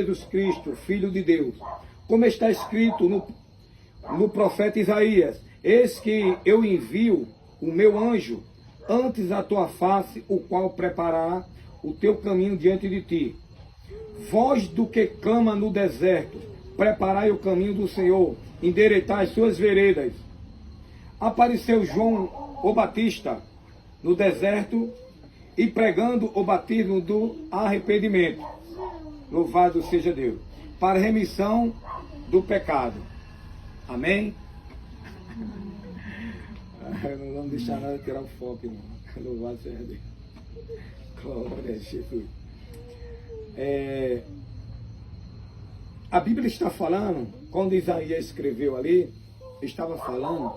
Jesus Cristo, Filho de Deus. Como está escrito no profeta Isaías: eis que eu envio o meu anjo antes a tua face, o qual preparará o teu caminho diante de ti. Voz do que clama no deserto, preparai o caminho do Senhor, endireitai as suas veredas. Apareceu João o Batista no deserto e pregando o batismo do arrependimento. Louvado seja Deus. Para remissão do pecado. Amém? Não vamos deixar nada tirar o foco, irmão. Louvado seja Deus. Glória a Jesus. A Bíblia está falando, quando Isaías escreveu ali, estava falando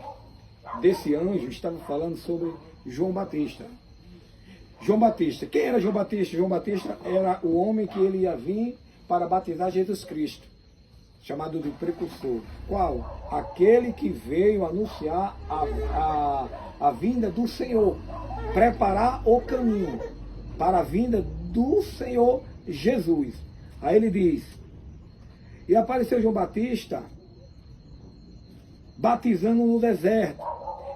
desse anjo, estava falando sobre João Batista. João Batista. Quem era João Batista? João Batista era o homem que ele ia vir para batizar Jesus Cristo, chamado de precursor. Qual? Aquele que veio anunciar a vinda do Senhor, preparar o caminho para a vinda do Senhor Jesus. Aí ele diz: e apareceu João Batista batizando no deserto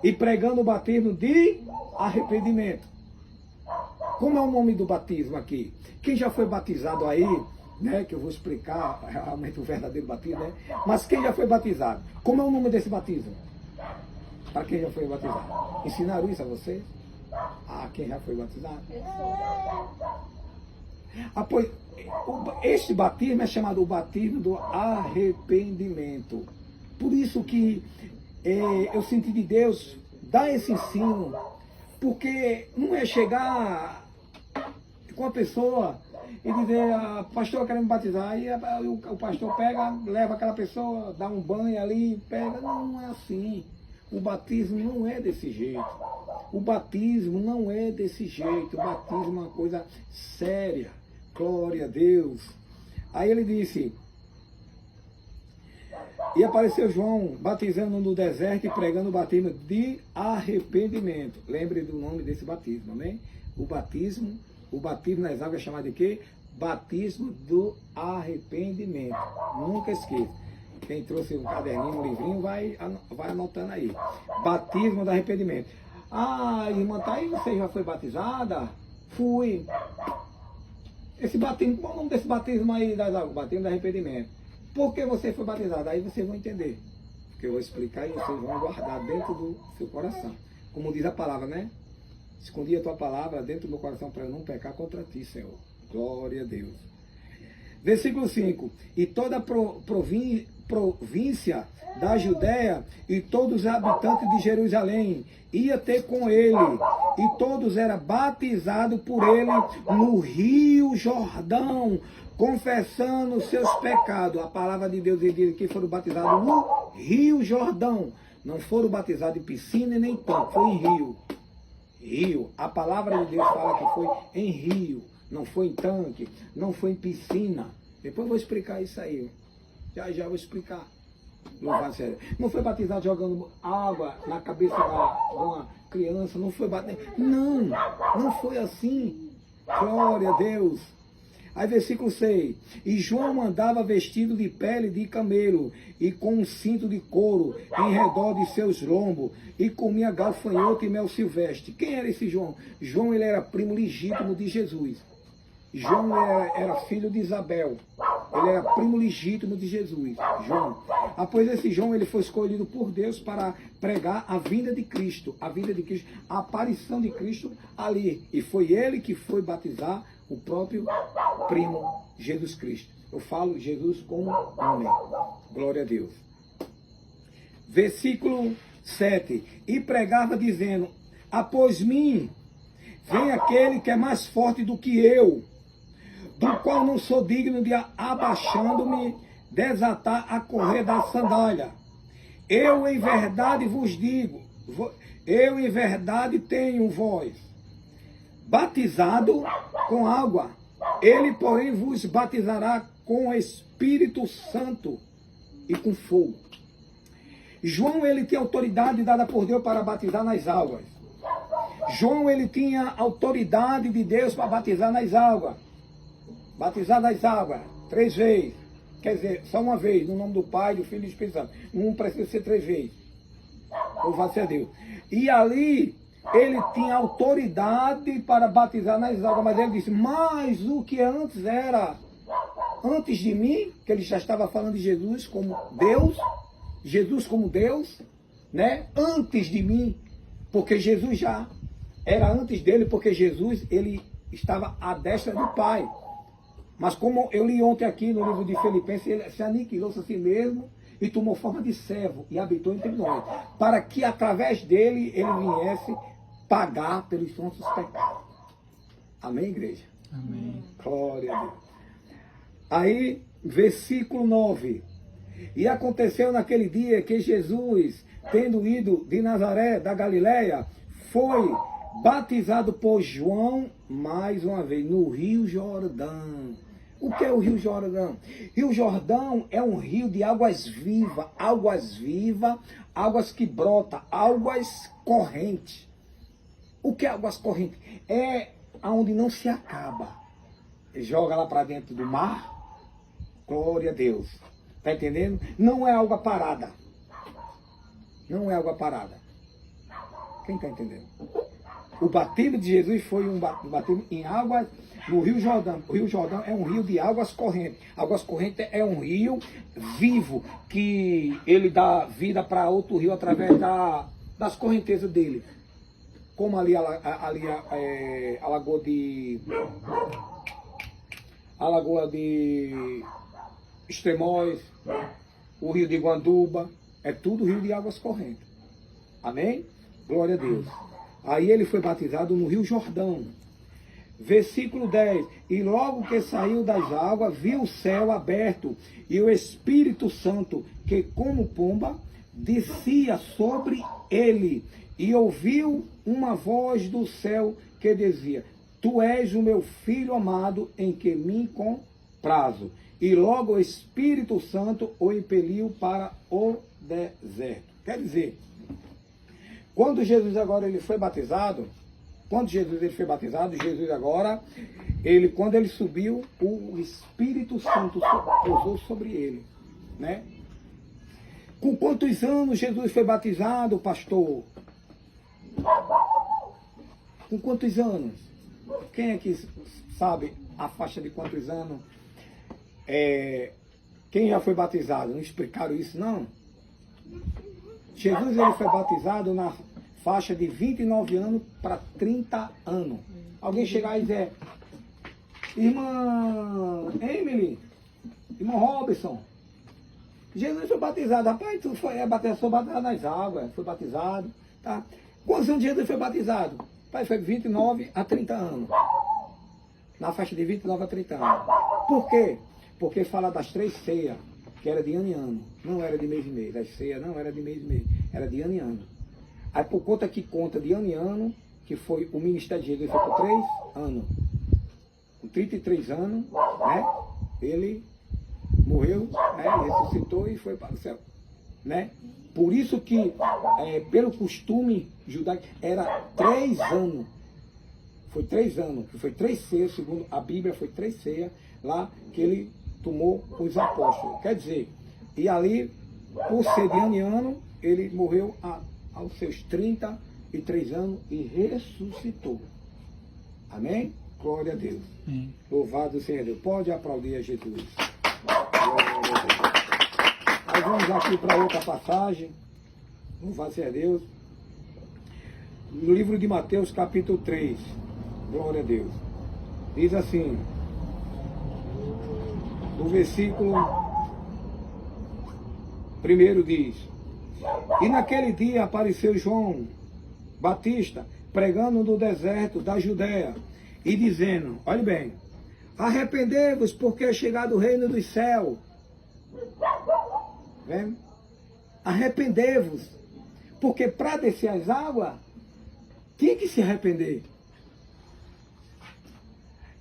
e pregando o batismo de arrependimento. Como é o nome do batismo aqui? Quem já foi batizado aí, né, que eu vou explicar realmente o verdadeiro batismo, né? Mas quem já foi batizado? Como é o nome desse batismo? Para quem já foi batizado? Ensinaram isso a vocês? Ah, quem já foi batizado? Pois, este batismo é chamado o batismo do arrependimento. Por isso que eu senti de Deus dar esse ensino, porque não é chegar com a pessoa e dizer: pastor, eu quero me batizar. Aí o pastor pega, leva aquela pessoa, dá um banho ali, pega. Não é assim. O batismo não é desse jeito. O batismo não é desse jeito. O batismo é uma coisa séria. Glória a Deus. Aí ele disse: e apareceu João batizando no deserto e pregando o batismo de arrependimento. Lembre do nome desse batismo, amém? O batismo nas águas é chamado de quê? Batismo do arrependimento. Nunca esqueça. Quem trouxe um caderninho, um livrinho, vai anotando aí. Batismo do arrependimento. Ah, irmã, tá aí, você já foi batizada? Fui. Esse batismo, qual é o nome desse batismo aí das águas? Batismo do arrependimento. Por que você foi batizado? Aí vocês vão entender. Porque eu vou explicar e vocês vão guardar dentro do seu coração. Como diz a palavra, né? Escondi a tua palavra dentro do meu coração para eu não pecar contra ti, Senhor. Glória a Deus. Versículo 5. E toda a província da Judéia e todos os habitantes de Jerusalém ia ter com ele, e todos eram batizados por ele no Rio Jordão, confessando os seus pecados. A palavra de Deus diz que foram batizados no Rio Jordão. Não foram batizados em piscina e nem tanque, foi em rio. Rio. A palavra de Deus fala que foi em rio, não foi em tanque, não foi em piscina. Depois eu vou explicar isso aí. Já vou explicar. Não foi batizado jogando água na cabeça de uma criança, não foi batizado. Não foi assim. Glória a Deus. Aí versículo 6. E João andava vestido de pele de camelo e com um cinto de couro em redor de seus lombos e comia gafanhoto e mel silvestre. Quem era esse João? João, ele era primo legítimo de Jesus. João era filho de Isabel. Ele era primo legítimo de Jesus, João. Após esse João, ele foi escolhido por Deus para pregar a vinda de Cristo, a aparição de Cristo ali. E foi ele que foi batizar o próprio primo Jesus Cristo. Eu falo Jesus como homem. Glória a Deus. Versículo 7. E pregava dizendo: após mim vem aquele que é mais forte do que eu, do qual não sou digno de, abaixando-me, desatar a correr da sandália. Eu em verdade vos digo, eu em verdade tenho voz, batizado com água. Ele, porém, vos batizará com o Espírito Santo e com fogo. João, ele tinha autoridade dada por Deus para batizar nas águas. João, ele tinha autoridade de Deus para batizar nas águas. Batizar nas águas. 3 vezes. Quer dizer, só uma vez, no nome do Pai, do Filho e do Espírito Santo. Não precisa ser 3 vezes. Louvado seja Deus. E ali, ele tinha autoridade para batizar nas águas, mas ele disse, mas o que antes era, antes de mim, que ele já estava falando de Jesus como Deus, né? Antes de mim, porque Jesus já era antes dele, porque Jesus, ele estava à destra do Pai. Mas como eu li ontem aqui no livro de Filipenses, ele se aniquilou-se a si mesmo e tomou forma de servo e habitou entre nós, para que através dele ele viesse pagar pelos nossos pecados. Amém, igreja? Amém. Glória a Deus. Aí, versículo 9. E aconteceu naquele dia que Jesus, tendo ido de Nazaré, da Galileia, foi batizado por João mais uma vez no Rio Jordão. O que é o Rio Jordão? Rio Jordão é um rio de águas vivas, águas que brotam, águas correntes. O que é águas correntes? É aonde não se acaba. Joga lá para dentro do mar. Glória a Deus. Está entendendo? Não é água parada. Não é água parada. Quem está entendendo? O batismo de Jesus foi um batismo em águas no Rio Jordão. O Rio Jordão é um rio de águas correntes. Águas correntes é um rio vivo que ele dá vida para outro rio através das correntezas dele. Como ali a Lagoa de Extremóis, o rio de Guanduba, é tudo rio de águas correntes. Amém? Glória a Deus. Aí ele foi batizado no Rio Jordão. Versículo 10. E logo que saiu das águas, viu o céu aberto e o Espírito Santo, que como pomba, descia sobre ele. E ouviu uma voz do céu que dizia, Tu és o meu filho amado, em que me comprazo. E logo o Espírito Santo o impeliu para o deserto. Quer dizer, quando Jesus agora ele foi batizado, Jesus agora, quando ele subiu, o Espírito Santo pousou sobre ele, né? Com quantos anos Jesus foi batizado, pastor? Com quantos anos? Quem é que sabe a faixa de quantos anos? Quem já foi batizado? Não explicaram isso, não? Jesus ele foi batizado na faixa de 29 anos para 30 anos. Alguém chegar e dizer, irmã Emily, irmão Robson, Jesus foi batizado. Rapaz, tu foi batizado nas águas, foi batizado. Tá? Quantos anos Jesus foi batizado? Rapaz, foi 29 a 30 anos. Na faixa de 29 a 30 anos. Por quê? Porque fala das 3 ceias, que era de ano em ano. Não era de mês em mês. As ceias não era de mês em mês. Era de ano em ano. Aí por conta que conta de ano em ano, que foi o ministério de Jesus foi por 3 anos. Com 33 anos, né? Ele morreu, né? Ressuscitou e foi para o céu, né? Por isso que, pelo costume judaico, era 3 anos. Foi 3 anos, que foi 3 ceias, segundo a Bíblia, foi 3 ceias lá que ele tomou com os apóstolos. Quer dizer, e ali, por ser de ano em ano, ele morreu aos seus 33 anos e ressuscitou. Amém? Glória a Deus. Louvado seja Deus. Pode aplaudir a Jesus. Nós vamos aqui para outra passagem. Louvado seja Deus. No livro de Mateus, capítulo 3. Glória a Deus. Diz assim, no versículo 1 diz, e naquele dia apareceu João Batista, pregando no deserto da Judéia, e dizendo, olhe bem, arrependei-vos, porque é chegado o reino dos céus. Vem? Arrependei-vos, porque para descer as águas, tinha que se arrepender.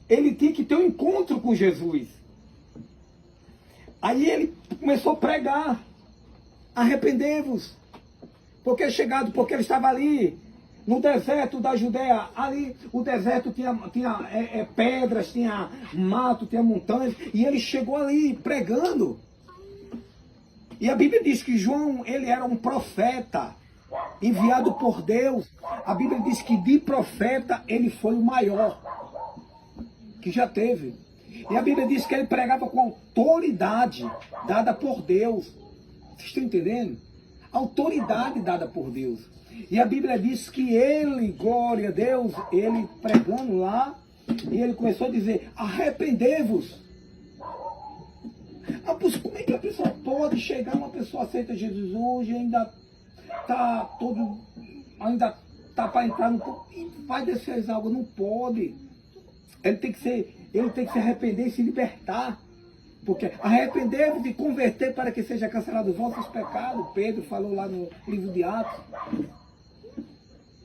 Ele tinha que ter um encontro com Jesus. Aí ele começou a pregar, arrependei-vos, porque é chegado, porque ele estava ali, No deserto da Judéia, ali o deserto tinha pedras, tinha mato, tinha montanhas, e ele chegou ali pregando. E a Bíblia diz que João, ele era um profeta, enviado por Deus. A Bíblia diz que de profeta ele foi o maior que já teve. E a Bíblia diz que ele pregava com autoridade dada por Deus. Vocês estão entendendo? Autoridade dada por Deus. E a Bíblia diz que ele, glória a Deus, ele pregando lá, e ele começou a dizer, arrependei-vos. Como é que a pessoa pode chegar, uma pessoa aceita Jesus hoje, ainda está para entrar no... e vai descer as águas? Não pode. Ele tem que se arrepender e se libertar. Porque arrepender-vos e converter para que seja cancelado os vossos pecados. Pedro falou lá no livro de Atos.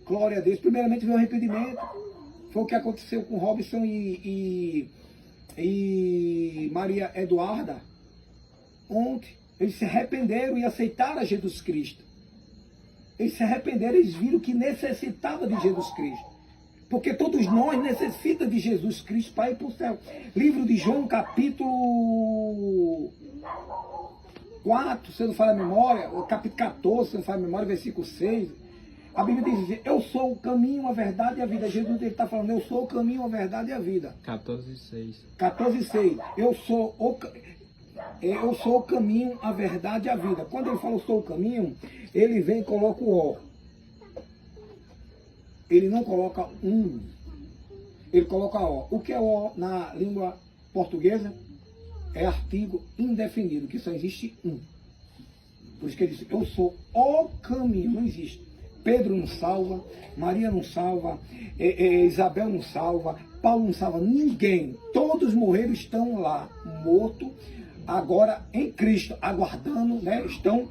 Glória a Deus. Primeiramente veio o arrependimento. Foi o que aconteceu com Robson e Maria Eduarda. Ontem. Eles se arrependeram e aceitaram a Jesus Cristo. Eles se arrependeram, eles viram que necessitava de Jesus Cristo. Porque todos nós necessitamos de Jesus Cristo para ir para o céu. Livro de João, capítulo 4, se eu não falha a memória, o capítulo 14, se eu não falha a memória, versículo 6. A Bíblia diz, eu sou o caminho, a verdade e a vida. Jesus está falando, eu sou o caminho, a verdade e a vida. 14:6. 14:6. Eu sou o caminho, a verdade e a vida. Quando ele fala eu sou o caminho, ele vem e coloca o ó. Ele não coloca um, ele coloca ó. O que é ó na língua portuguesa? É artigo indefinido, que só existe um. Por isso que ele diz, eu sou o caminho, não existe. Pedro não salva, Maria não salva, Isabel não salva, Paulo não salva, ninguém. Todos morreram, estão lá, mortos, agora em Cristo, aguardando, né? Estão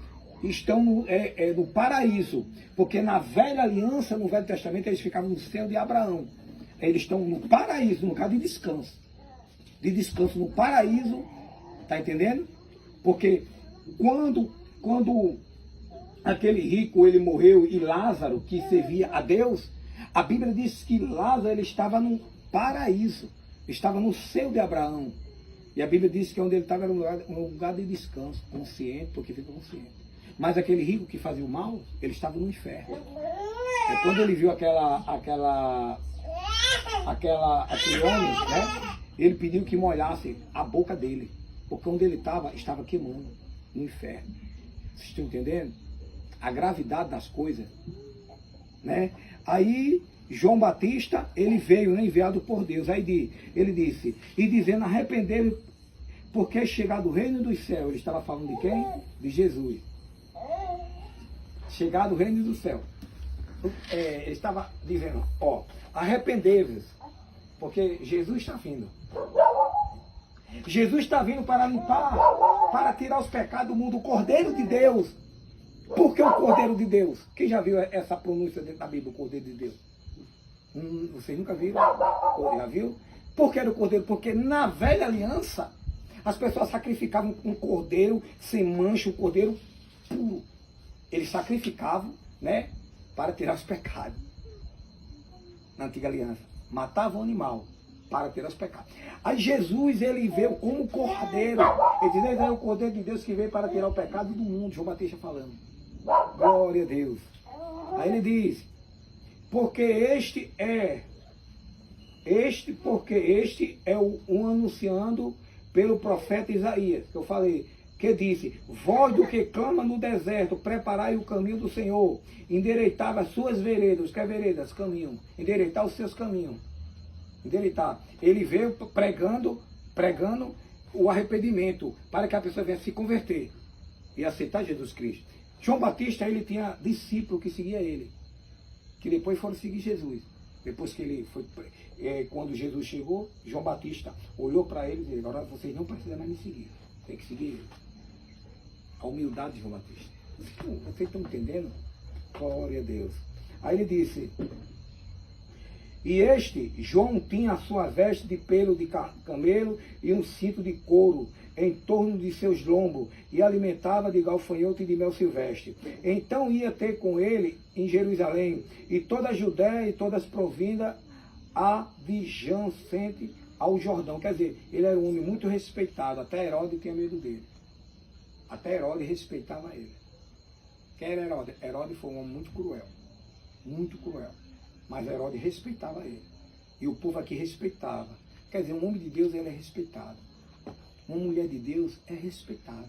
no paraíso, porque na velha aliança, no Velho Testamento, eles ficavam no céu de Abraão. Eles estão no paraíso, no caso de descanso no paraíso, tá entendendo? Porque quando aquele rico ele morreu e Lázaro, que servia a Deus, a Bíblia diz que Lázaro ele estava no paraíso, estava no céu de Abraão. E a Bíblia diz que onde ele estava era um lugar de descanso, consciente, porque fica consciente. Mas aquele rico que fazia o mal, ele estava no inferno. E quando ele viu aquele homem, né? Ele pediu que molhasse a boca dele. Porque onde ele estava queimando, no inferno. Vocês estão entendendo? A gravidade das coisas. Né? Aí, João Batista, ele veio, né, enviado por Deus. Aí ele disse, e dizendo, arrepender, porque é chegado o reino dos céus. Ele estava falando de quem? De Jesus. Chegado o reino do céu. Ele estava dizendo, ó, arrependei-vos, porque Jesus está vindo. Jesus está vindo para limpar, para tirar os pecados do mundo, o Cordeiro de Deus. Por que o Cordeiro de Deus? Quem já viu essa pronúncia dentro da Bíblia, o Cordeiro de Deus? Vocês nunca viram? Já viu? Por que era o Cordeiro? Porque na velha aliança, as pessoas sacrificavam um cordeiro sem mancha, um cordeiro puro. Eles sacrificavam, né, para tirar os pecados. Na antiga aliança. Matavam o animal para tirar os pecados. Aí Jesus, ele veio como cordeiro. Ele diz, ele é o Cordeiro de Deus que veio para tirar o pecado do mundo. João Batista falando. Glória a Deus. Aí ele diz, porque este é um anunciando pelo profeta Isaías, que eu falei, que disse, voz do que clama no deserto, preparai o caminho do Senhor, endireitar as suas veredas, que é veredas, caminho, endireitar os seus caminhos, endireitar. Ele veio pregando o arrependimento, para que a pessoa venha se converter e aceitar Jesus Cristo. João Batista, ele tinha discípulos que seguia ele, que depois foram seguir Jesus. Depois que ele foi, quando Jesus chegou, João Batista olhou para ele e disse, agora vocês não precisam mais me seguir, tem que seguir ele. A humildade de João Batista. Vocês estão entendendo? Glória a Deus. Aí ele disse, E este, João, tinha a sua veste de pelo de camelo e um cinto de couro em torno de seus lombos, e alimentava de gafanhoto e de mel silvestre. Então ia ter com ele em Jerusalém, e toda a Judéia e todas as provindas adjacente ao Jordão. Quer dizer, ele era um homem muito respeitado, até Herodes tinha medo dele. Até Herodes respeitava ele. Quem era Herodes? Herodes foi um homem muito cruel. Muito cruel. Mas Herodes respeitava ele. E o povo aqui respeitava. Quer dizer, um homem de Deus, ele é respeitado. Uma mulher de Deus é respeitada.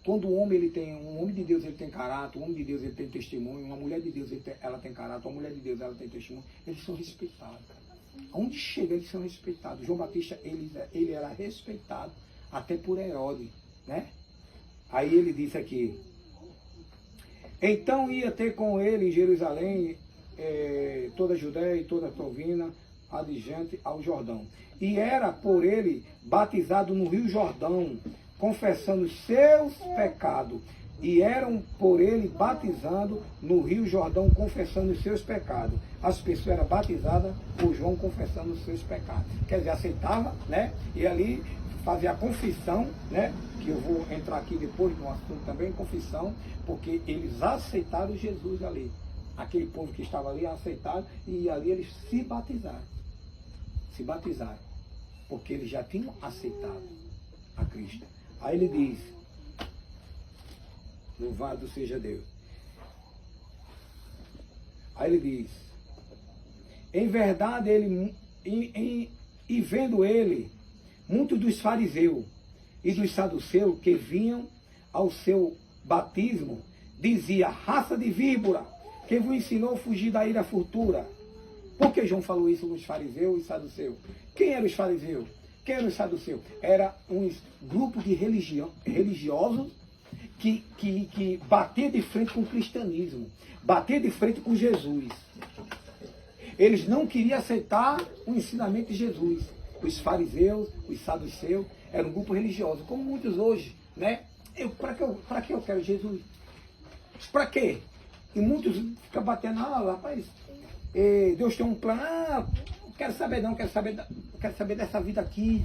Quando um homem de Deus, ele tem caráter, um homem de Deus, ele tem testemunho, uma mulher de Deus, ela tem caráter, uma mulher de Deus, ela tem testemunho, eles são respeitados. Onde chega, eles são respeitados. João Batista, ele era respeitado até por Herodes, né? Aí ele disse aqui, então ia ter com ele em Jerusalém toda a Judéia e toda a província adjacente ao Jordão. E era por ele batizado no Rio Jordão, confessando os seus pecados. E eram por ele batizando no Rio Jordão, confessando os seus pecados. As pessoas eram batizadas por João, confessando os seus pecados. Quer dizer, aceitava, né? E ali fazia a confissão, né? Que eu vou entrar aqui depois no assunto também, confissão, porque eles aceitaram Jesus ali. Aquele povo que estava ali aceitaram, e ali eles se batizaram. Se batizaram. Porque eles já tinham aceitado a Cristo. Aí ele diz, louvado seja Deus. Aí ele diz, em verdade e vendo ele, muitos dos fariseus e dos saduceus que vinham ao seu batismo, dizia, raça de víbora, quem vos ensinou a fugir da ira futura? Por que João falou isso nos fariseus e saduceus? Quem eram os fariseus? Quem eram os saduceus? Era um grupo de religiosos que bater de frente com o cristianismo, bater de frente com Jesus. Eles não queriam aceitar o ensinamento de Jesus. Os fariseus, os saduceus, eram um grupo religioso, como muitos hoje, né? Para que eu quero Jesus? Para quê? E muitos ficam batendo, rapaz, Deus tem um plano, não quero saber não, quero saber dessa vida aqui.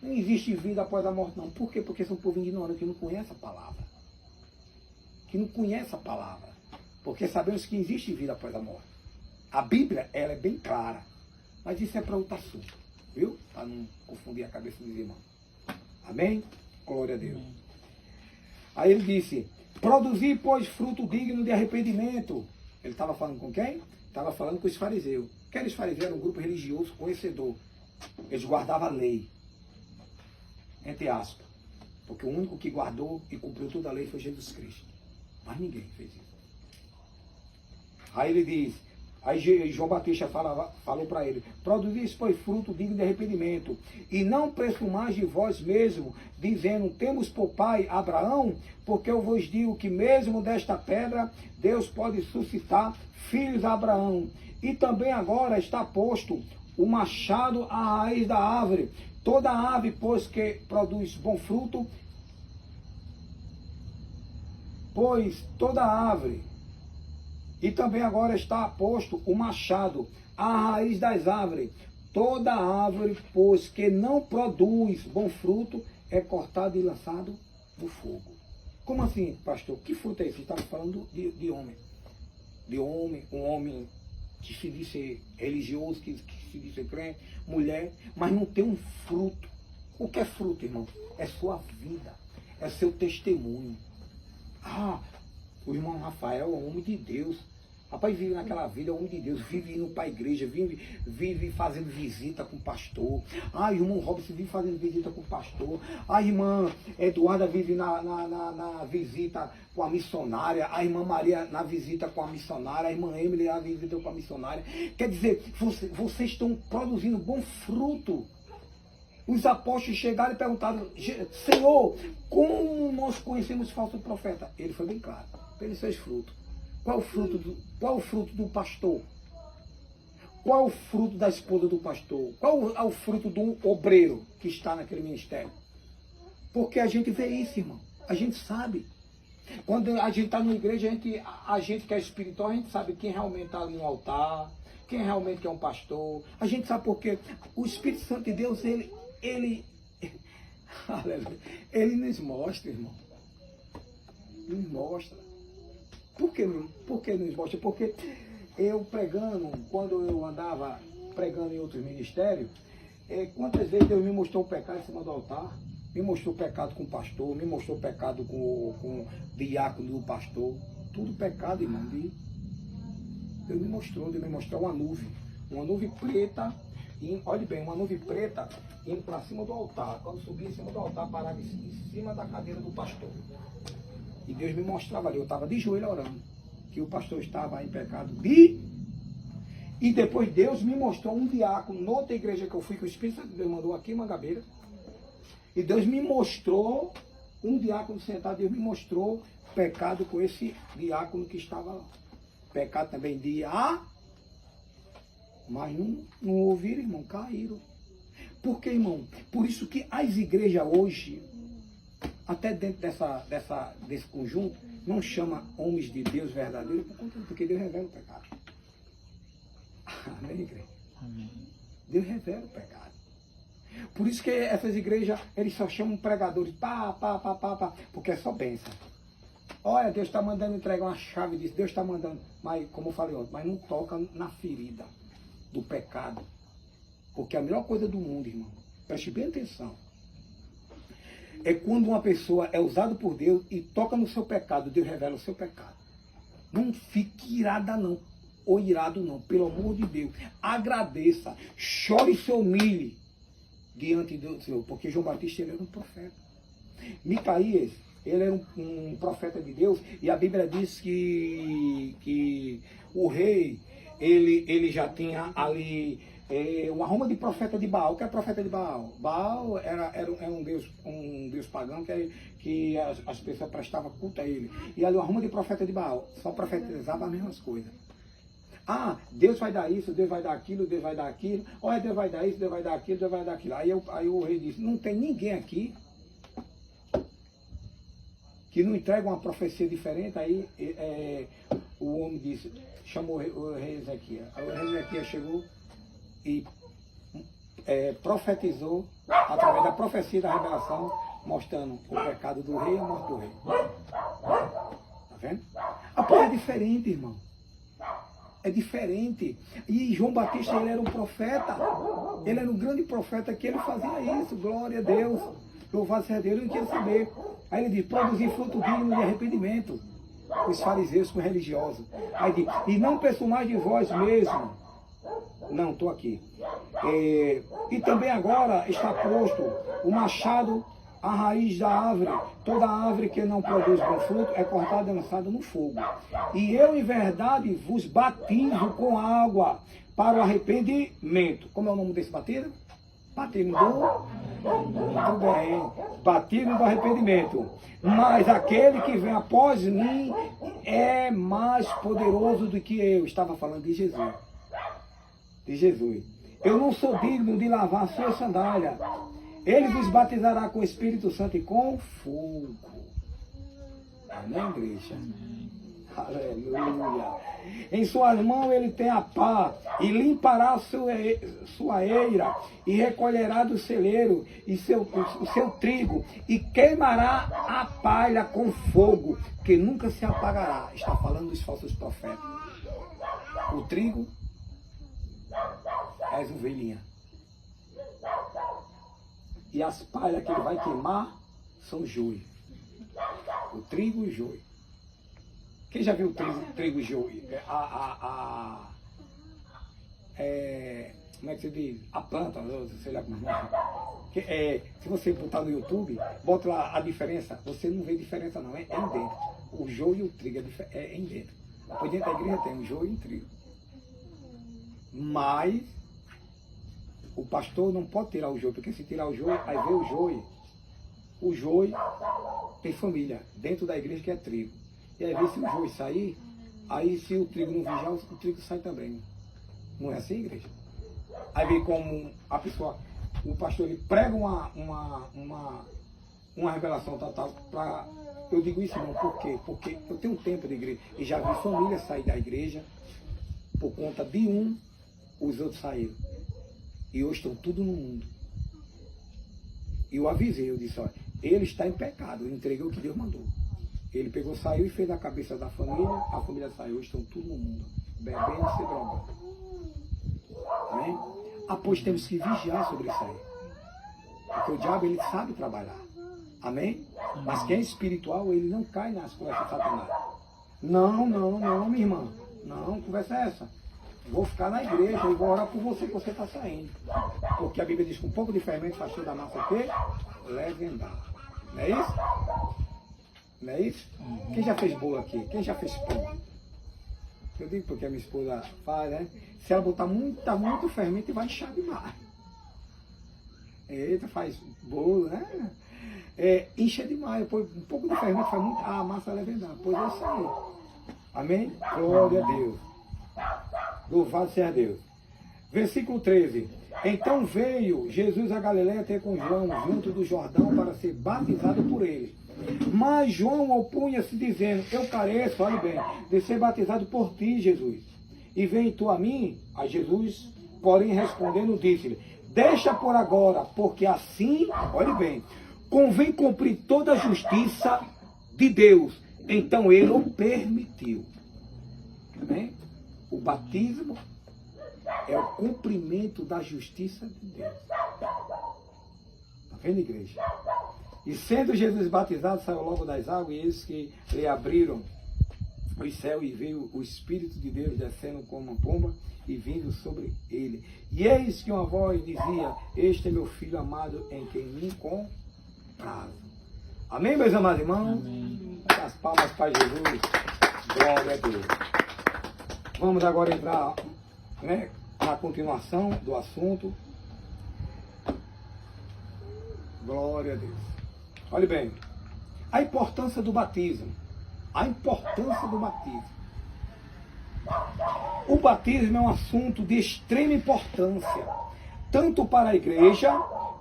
Não existe vida após a morte, não. Por quê? Porque são um povo ignorante que não conhece a palavra. Que não conhece a palavra. Porque sabemos que existe vida após a morte. A Bíblia, ela é bem clara. Mas isso é para outro assunto. Viu? Para não confundir a cabeça dos irmãos. Amém? Glória a Deus. Aí ele disse, produzir, pois, fruto digno de arrependimento. Ele estava falando com quem? Estava falando com os fariseus. Aqueles fariseus eram um grupo religioso conhecedor. Eles guardavam a lei. Entre aspas. Porque o único que guardou e cumpriu toda a lei foi Jesus Cristo. Mas ninguém fez isso. Aí ele diz, aí João Batista falou para ele, produzis, pois, fruto digno de arrependimento, e não presumais de vós mesmo, dizendo, temos por pai Abraão, porque eu vos digo que mesmo desta pedra, Deus pode suscitar filhos a Abraão. E também agora está posto o machado à raiz da árvore. Toda árvore, pois, que produz bom fruto, pois toda árvore, e também agora está posto o machado à raiz das árvores. Toda árvore, pois, que não produz bom fruto, é cortada e lançado no fogo. Como assim, pastor? Que fruto é esse? Estava falando de homem. De homem, um homem que se diz ser religioso, que se diz ser crente, mulher, mas não tem um fruto. O que é fruto, irmão? É sua vida, é seu testemunho. O irmão Rafael é um homem de Deus. Rapaz, vive naquela vida, é um homem de Deus, vive indo para a igreja, vive fazendo visita com o pastor. O irmão Robson vive fazendo visita com o pastor. A irmã Eduarda vive na visita com a missionária. A irmã Maria na visita com a missionária. A irmã Emily na visita com a missionária. Quer dizer, vocês estão produzindo bom fruto. Os apóstolos chegaram e perguntaram, Senhor, como nós conhecemos falso profeta? Ele foi bem claro, pelos seus frutos. Qual o fruto do pastor? Qual o fruto da esposa do pastor? Qual é o fruto do obreiro que está naquele ministério? Porque a gente vê isso, irmão. A gente sabe. Quando a gente está na igreja, a gente que é espiritual, a gente sabe quem realmente está ali no altar, quem realmente é um pastor. A gente sabe porque o Espírito Santo de Deus, ele nos mostra, irmão. Nos mostra. Por que nos mostra? Porque eu pregando, quando eu andava pregando em outros ministérios, quantas vezes Deus me mostrou o pecado em cima do altar, me mostrou o pecado com o pastor, me mostrou o pecado com o diácono do pastor, tudo pecado, irmão. Deus me mostrou uma nuvem preta, e, olhe bem, uma nuvem preta indo para cima do altar. Quando subia em cima do altar, parava em cima da cadeira do pastor. E Deus me mostrava ali, eu estava de joelho orando, que o pastor estava em pecado E depois Deus me mostrou um diácono, noutra igreja que eu fui, que o Espírito Santo de Deus mandou aqui em Mangabeira. E Deus me mostrou, um diácono sentado, Deus me mostrou pecado com esse diácono que estava lá. Pecado também mas não ouviram, irmão, caíram. Por quê, irmão? Por isso que as igrejas hoje, até dentro desse conjunto, não chama homens de Deus verdadeiros, porque Deus revela o pecado. Amém, igreja? Amém. Deus revela o pecado. Por isso que essas igrejas, eles só chamam pregadores, porque é só bênção. Olha, Deus está mandando entregar uma chave disso, Deus está mandando, mas como eu falei ontem, mas não toca na ferida do pecado. Porque a melhor coisa do mundo, irmão, preste bem atenção, é quando uma pessoa é usada por Deus e toca no seu pecado, Deus revela o seu pecado. Não fique irada não, ou irado não, pelo amor de Deus. Agradeça, chore e se humilhe diante do Senhor, porque João Batista, ele era um profeta. Micaías, ele era um profeta de Deus, e a Bíblia diz que o rei, ele já tinha ali uma aroma de profeta de Baal. O que é profeta de Baal? Baal era um deus pagão que as pessoas prestavam culto a ele. E ali o aroma de profeta de Baal, só profetizava as mesmas coisas. Ah, Deus vai dar isso, Deus vai dar aquilo, Deus vai dar aquilo. Olha, Deus vai dar isso, Deus vai dar aquilo, Deus vai dar aquilo. Aí o rei disse, não tem ninguém aqui que não entrega uma profecia diferente. Aí o homem disse, chamou o rei Ezequias. Aí o rei Ezequias chegou e profetizou através da profecia da revelação, mostrando o pecado do rei e a morte do rei. Tá vendo? A porra é diferente, irmão. É diferente. E João Batista, ele era um profeta. Ele era um grande profeta que ele fazia isso. Glória a Deus. Louvado seja Deus. Ele não queria saber. Aí ele diz, produzir fruto digno de arrependimento. Os fariseus, os religiosos. Aí diz, e não penso mais de vós mesmo. Não, estou aqui. E também agora está posto o machado à raiz da árvore. Toda árvore que não produz bom fruto é cortada e lançada no fogo. E eu, em verdade, vos batizo com água para o arrependimento. Como é o nome desse batismo? Batismo muito bem. Batismo do arrependimento. Mas aquele que vem após mim é mais poderoso do que eu. Estava falando de Jesus. De Jesus. Eu não sou digno de lavar a sua sandália. Ele vos batizará com o Espírito Santo e com fogo. Amém, igreja? Amém. Aleluia. Em suas mãos ele tem a pá, e limpará sua eira, e recolherá do celeiro e o seu trigo, e queimará a palha com fogo, que nunca se apagará. Está falando dos falsos profetas. O trigo é as ovelhinhas. E as palhas que ele vai queimar são joio. O trigo e o joio. Quem já viu o trigo e joio? Como é que se diz? A planta, sei lá como é. Se você botar no YouTube, bota lá a diferença, você não vê diferença não, é em dentro. O joio e o trigo é em dentro. Pois dentro da igreja tem o joio e o trigo. Mas o pastor não pode tirar o joio, porque se tirar o joio, aí vê o joio tem família dentro da igreja que é trigo. E aí vê se o joio sair, aí se o trigo não vigiar, o trigo sai também. Não é assim, igreja? Aí vê como a pessoa, o pastor, ele prega uma revelação tal, para... Eu digo isso não, por quê? Porque eu tenho um tempo de igreja, e já vi família sair da igreja por conta de um os outros saíram. E hoje estão tudo no mundo. E eu avisei, eu disse, olha, ele está em pecado, eu entreguei o que Deus mandou. Ele pegou, saiu e fez a cabeça da família, a família saiu, hoje estão tudo no mundo, bebendo e se drogando. Amém? Pois temos que vigiar sobre isso aí. Porque o diabo, ele sabe trabalhar. Amém? Mas quem é espiritual, ele não cai nas conversas de Satanás. Não, minha irmã. Não, conversa é essa. Vou ficar na igreja e vou orar por você que você está saindo. Porque a Bíblia diz que um pouco de fermento faz toda a massa o quê? Levedar. Não é isso? Não é isso? Quem já fez bolo aqui? Quem já fez pão? Eu digo porque a minha esposa faz, né? Se ela botar muito fermento, vai inchar demais. Eita, faz bolo, né? Incha demais. Depois, um pouco de fermento faz muito. A massa levedar. Pois é isso aí. Amém? Glória a Deus. Louvado seja Deus. Versículo 13. Então veio Jesus a Galiléia até com João, junto do Jordão, para ser batizado por ele. Mas João opunha-se, dizendo, eu careço, olhe bem, de ser batizado por ti, Jesus. E vem tu a mim? A Jesus, porém, respondendo, disse-lhe, deixa por agora, porque assim, olhe bem, convém cumprir toda a justiça de Deus. Então ele o permitiu. Amém? O batismo é o cumprimento da justiça de Deus. Está vendo, igreja? E sendo Jesus batizado, saiu logo das águas, e eles que lhe abriram os céus, e veio o Espírito de Deus descendo como uma pomba e vindo sobre ele. E eis que uma voz dizia, este é meu filho amado, em quem me comprazo. Amém, meus amados irmãos? Amém. As palmas para Jesus. Glória a Deus. Vamos agora entrar, né, na continuação do assunto. Glória a Deus. Olhe bem, a importância do batismo. A importância do batismo. O batismo é um assunto de extrema importância, tanto para a igreja,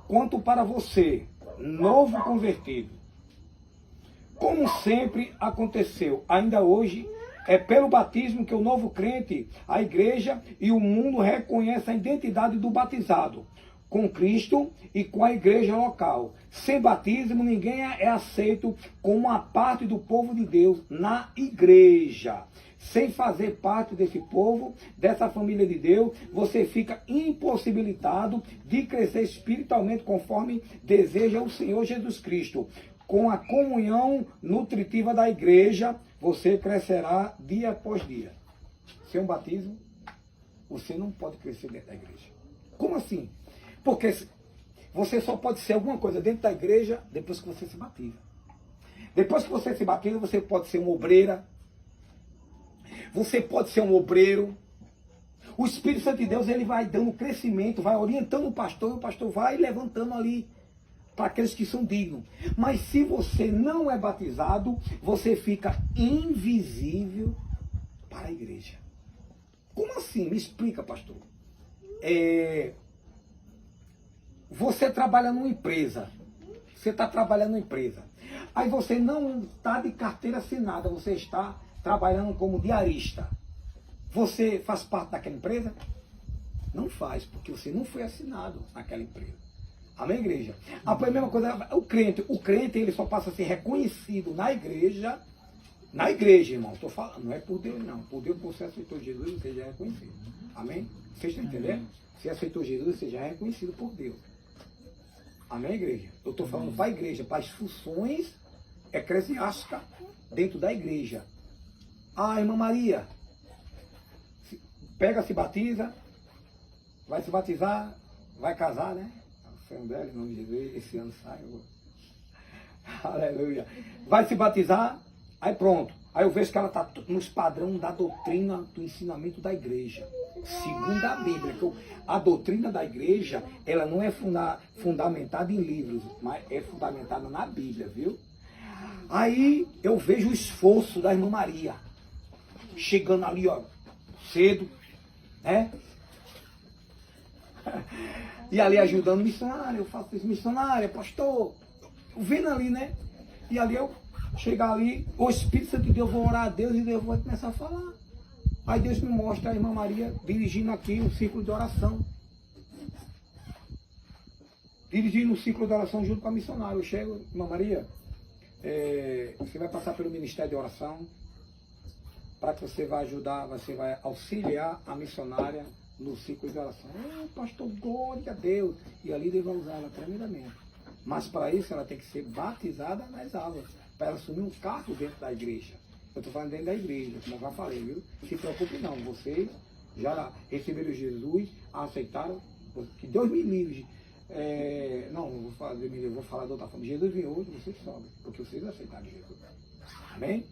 quanto para você, novo convertido. Como sempre aconteceu, ainda hoje, é pelo batismo que o novo crente, a igreja e o mundo reconhecem a identidade do batizado com Cristo e com a igreja local. Sem batismo, ninguém é aceito como uma parte do povo de Deus na igreja. Sem fazer parte desse povo, dessa família de Deus, você fica impossibilitado de crescer espiritualmente conforme deseja o Senhor Jesus Cristo. Com a comunhão nutritiva da igreja, você crescerá dia após dia. Sem um batismo, você não pode crescer dentro da igreja. Como assim? Porque você só pode ser alguma coisa dentro da igreja depois que você se batiza. Depois que você se batiza, você pode ser uma obreira. Você pode ser um obreiro. O Espírito Santo de Deus, ele vai dando crescimento, vai orientando o pastor, e o pastor vai levantando ali para aqueles que são dignos. Mas se você não é batizado, você fica invisível para a igreja. Como assim? Me explica, pastor. Você trabalha numa empresa. Você está trabalhando numa empresa. Aí você não está de carteira assinada, você está trabalhando como diarista. Você faz parte daquela empresa? Não faz, porque você não foi assinado naquela empresa. Amém, igreja? A mesma coisa, o crente ele só passa a ser reconhecido na igreja, irmão, estou falando, não é por Deus não, por Deus você aceitou Jesus, você já é reconhecido. Amém? Vocês estão entendendo? Você aceitou Jesus, você já é reconhecido por Deus. Amém, igreja? Eu estou falando para a igreja, para as funções eclesiásticas dentro da igreja. Ah, irmã Maria, se batiza, vai se batizar, vai casar, né? Em nome de Jesus, esse ano sai. Aleluia. Vai se batizar, aí pronto. Aí eu vejo que ela está nos padrões da doutrina do ensinamento da igreja. Segundo a Bíblia. A doutrina da igreja, ela não é fundamentada em livros, mas é fundamentada na Bíblia, viu? Aí eu vejo o esforço da irmã Maria. Chegando ali, ó, cedo, né? E ali ajudando missionário, eu faço isso, missionária, pastor, vendo ali, né? E ali eu chegar ali, o Espírito Santo de Deus, vou orar a Deus e Deus vai começar a falar. Aí Deus me mostra a irmã Maria dirigindo aqui um círculo de oração. Dirigindo um círculo de oração junto com a missionária. Eu chego, irmã Maria, você vai passar pelo Ministério de Oração, para que você vai ajudar, você vai auxiliar a missionária no ciclo de oração. Pastor, glória a Deus. E ali Deus vai usar ela tremendamente. Mas para isso ela tem que ser batizada nas águas, para ela assumir um cargo dentro da igreja. Eu estou falando dentro da igreja, como eu já falei, viu? Se preocupe não, vocês já receberam Jesus, aceitaram, que Deus me livre. Não vou falar de outra forma. Jesus vem hoje, vocês sobem, porque vocês aceitaram Jesus. Amém?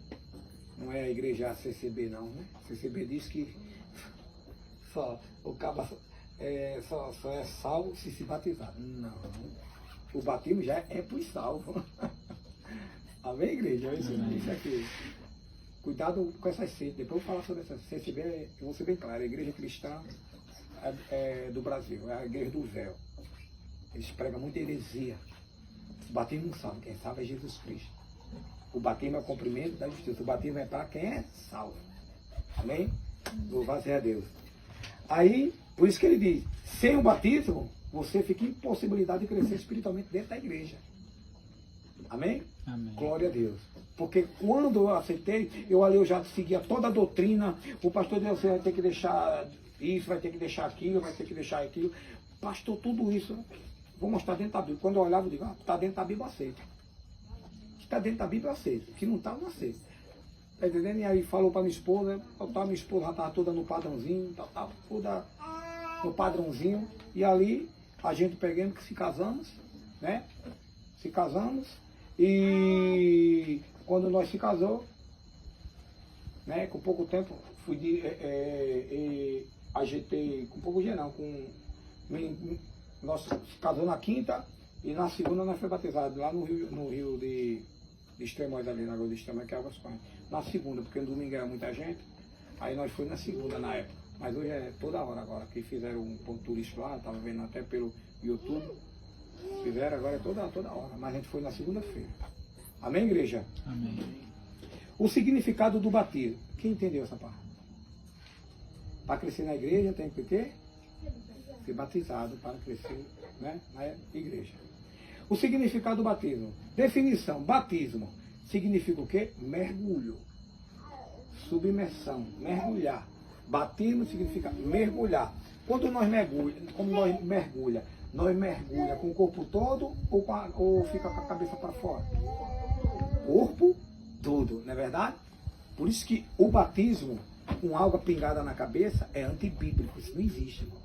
Não é a igreja CCB não, né? CCB diz que o cabo só é salvo se batizar. Não. O batismo já é para os salvos. Amém, igreja? Isso aqui. Cuidado com essas seitas. Depois eu vou falar sobre essa CCB, eu vou ser bem claro. A igreja cristã do Brasil, é a igreja do véu. Eles pregam muita heresia. O batismo não salva, quem salva é Jesus Cristo. O batismo é o cumprimento da justiça. O batismo é para quem é salvo. Amém? Louvado seja Deus. Aí, por isso que ele diz, sem o batismo, você fica em possibilidade de crescer espiritualmente dentro da igreja. Amém? Amém. Glória a Deus. Porque quando eu aceitei, eu já seguia toda a doutrina. O pastor disse, você vai ter que deixar isso, vai ter que deixar aquilo, vai ter que deixar aquilo. Pastor, tudo isso, vou mostrar dentro da Bíblia. Quando eu olhava, eu digo, está dentro da Bíblia, eu aceito. Está dentro da Bíblia, eu aceito. Que não está, eu não aceito. Tá entendendo? E aí falou para minha esposa, minha esposa já estava toda no padrãozinho, estava toda no padrãozinho. E ali a gente pegando que se casamos, né? Se casamos. E quando nós se casou, né? Com pouco tempo, ajeitei, com pouco dia não, nós se casou na quinta e na segunda nós foi batizado lá no rio de Extremóis, ali na Lagoa de Extremóis, que é Águas Correntes. Na segunda, porque no domingo era muita gente, aí nós fomos na segunda na época. Mas hoje é toda hora agora, que fizeram um ponto turístico lá, estava vendo até pelo YouTube, fizeram agora é toda hora, mas a gente foi na segunda-feira. Amém, igreja? Amém. O significado do batismo. Quem entendeu essa parte? Para crescer na igreja tem que ter? Ser batizado para crescer, né, na igreja. O significado do batismo. Definição. Batismo significa o quê? Mergulho. Submersão. Mergulhar. Batismo significa mergulhar. Quando nós mergulha, nós mergulha com o corpo todo ou fica com a cabeça para fora? Corpo todo, não é verdade? Por isso que o batismo com água pingada na cabeça é antibíblico. Isso não existe, irmão.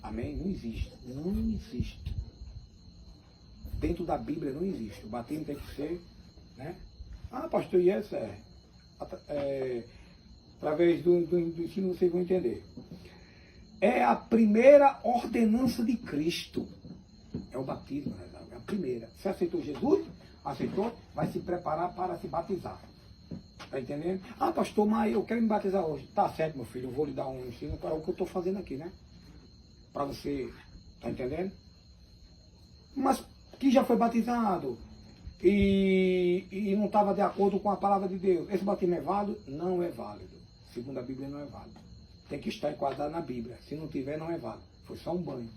Amém? Não existe. Não existe. Dentro da Bíblia não existe. O batismo tem que ser, né? Pastor, e essa através do ensino vocês vão entender. É a primeira ordenança de Cristo. É o batismo, né? É a primeira. Você aceitou Jesus? Aceitou? Vai se preparar para se batizar. Está entendendo? Pastor, mas eu quero me batizar hoje. Tá certo, meu filho, eu vou lhe dar um ensino para o que eu estou fazendo aqui, né? Para você, tá entendendo? Mas que já foi batizado e não estava de acordo com a palavra de Deus, esse batismo é válido? Não é válido. Segundo a Bíblia, não é válido. Tem que estar enquadrado na Bíblia. Se não tiver, não é válido. Foi só um banho.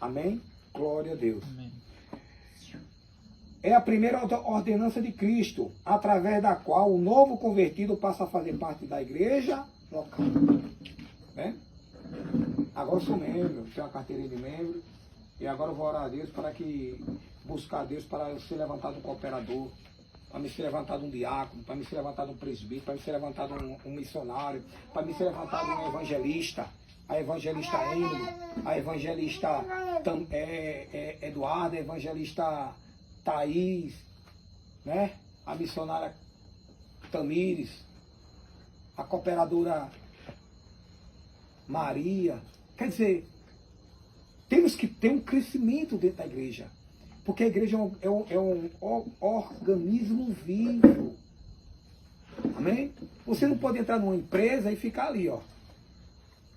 Amém? Glória a Deus. Amém. É a primeira ordenança de Cristo, através da qual o novo convertido passa a fazer parte da igreja local. Né? Agora eu sou membro, tenho uma carteirinha de membro, e agora eu vou orar a Deus buscar a Deus para eu ser levantado um cooperador, para me ser levantado um diácono, para me ser levantado um presbítero, para me ser levantado um missionário, para me ser levantado um evangelista, a evangelista Emily, a evangelista Eduardo, a evangelista Thaís, né? A missionária Tamires, a cooperadora Maria. Quer dizer, temos que ter um crescimento dentro da igreja. Porque a igreja é um organismo vivo. Amém? Você não pode entrar numa empresa e ficar ali, ó,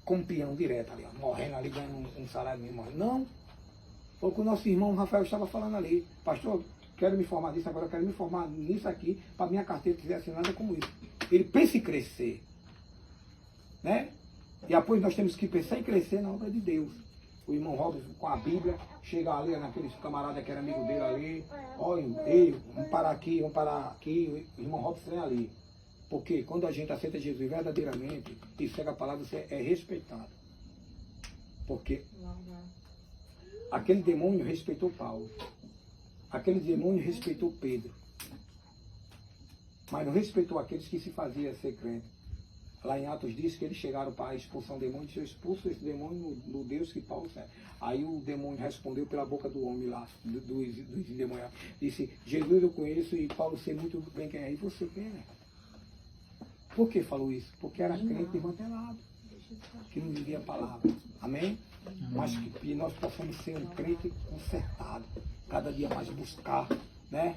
como peão direto ali, ó, morrendo ali, ganhando um salário mínimo. Não. Foi o que o nosso irmão Rafael estava falando ali. Pastor, quero me formar disso, agora eu quero me formar nisso aqui, para minha carteira quiser assinada como isso. Ele pensa em crescer. né? E depois nós temos que pensar em crescer na obra de Deus. O irmão Robson com a Bíblia, chega ali naqueles camaradas que era amigo dele ali, olha, ei, vamos parar aqui, o irmão Robson é ali. Porque quando a gente aceita Jesus verdadeiramente e segue a palavra, você é respeitado. Porque aquele demônio respeitou Paulo. Aquele demônio respeitou Pedro. Mas não respeitou aqueles que se faziam ser crente. Lá em Atos diz que eles chegaram para expulsar um demônio, e eu expulso esse demônio no Deus que Paulo serve. Aí o demônio respondeu pela boca do homem lá, dos endemoniados. Disse, Jesus eu conheço e Paulo sei muito bem quem é. E você quem é? Por que falou isso? Porque era crente desmantelado, que não vivia a palavra. Amém? Mas que nós possamos ser um crente consertado, cada dia mais buscar, né?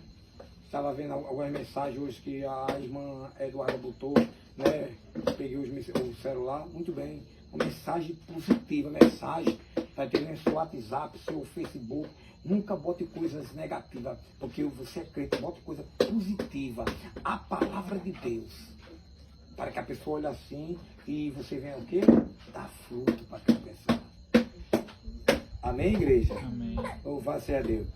Estava vendo algumas mensagens hoje que a irmã Eduarda botou, né? Peguei o celular, muito bem. Uma mensagem positiva, mensagem, tá entendendo? Seu WhatsApp, seu Facebook, nunca bote coisas negativas, porque você é crente, bote coisa positiva. A palavra de Deus. Para que a pessoa olhe assim e você venha o quê? Dar fruto para aquela pessoa. Amém, igreja? Amém. Louvado seja Deus.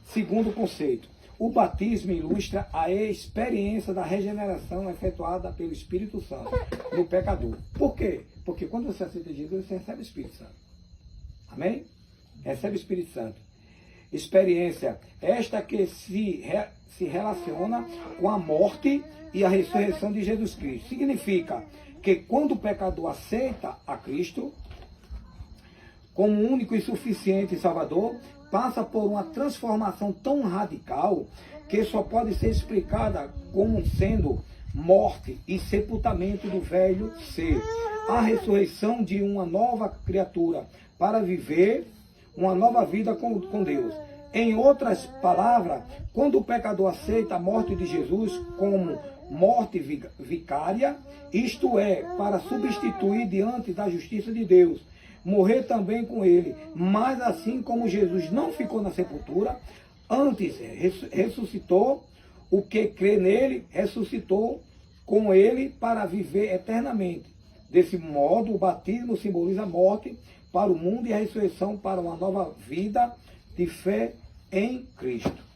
Segundo conceito. O batismo ilustra a experiência da regeneração efetuada pelo Espírito Santo no pecador. Por quê? Porque quando você aceita Jesus, você recebe o Espírito Santo. Amém? Recebe o Espírito Santo. Experiência esta que se relaciona com a morte e a ressurreição de Jesus Cristo. Significa que quando o pecador aceita a Cristo como único e suficiente Salvador, passa por uma transformação tão radical que só pode ser explicada como sendo morte e sepultamento do velho ser. A ressurreição de uma nova criatura para viver uma nova vida com Deus. Em outras palavras, quando o pecador aceita a morte de Jesus como morte vicária, isto é, para substituir diante da justiça de Deus, morrer também com ele. Mas assim como Jesus não ficou na sepultura, antes ressuscitou, o que crê nele ressuscitou com ele para viver eternamente. Desse modo, o batismo simboliza a morte para o mundo e a ressurreição para uma nova vida de fé em Cristo.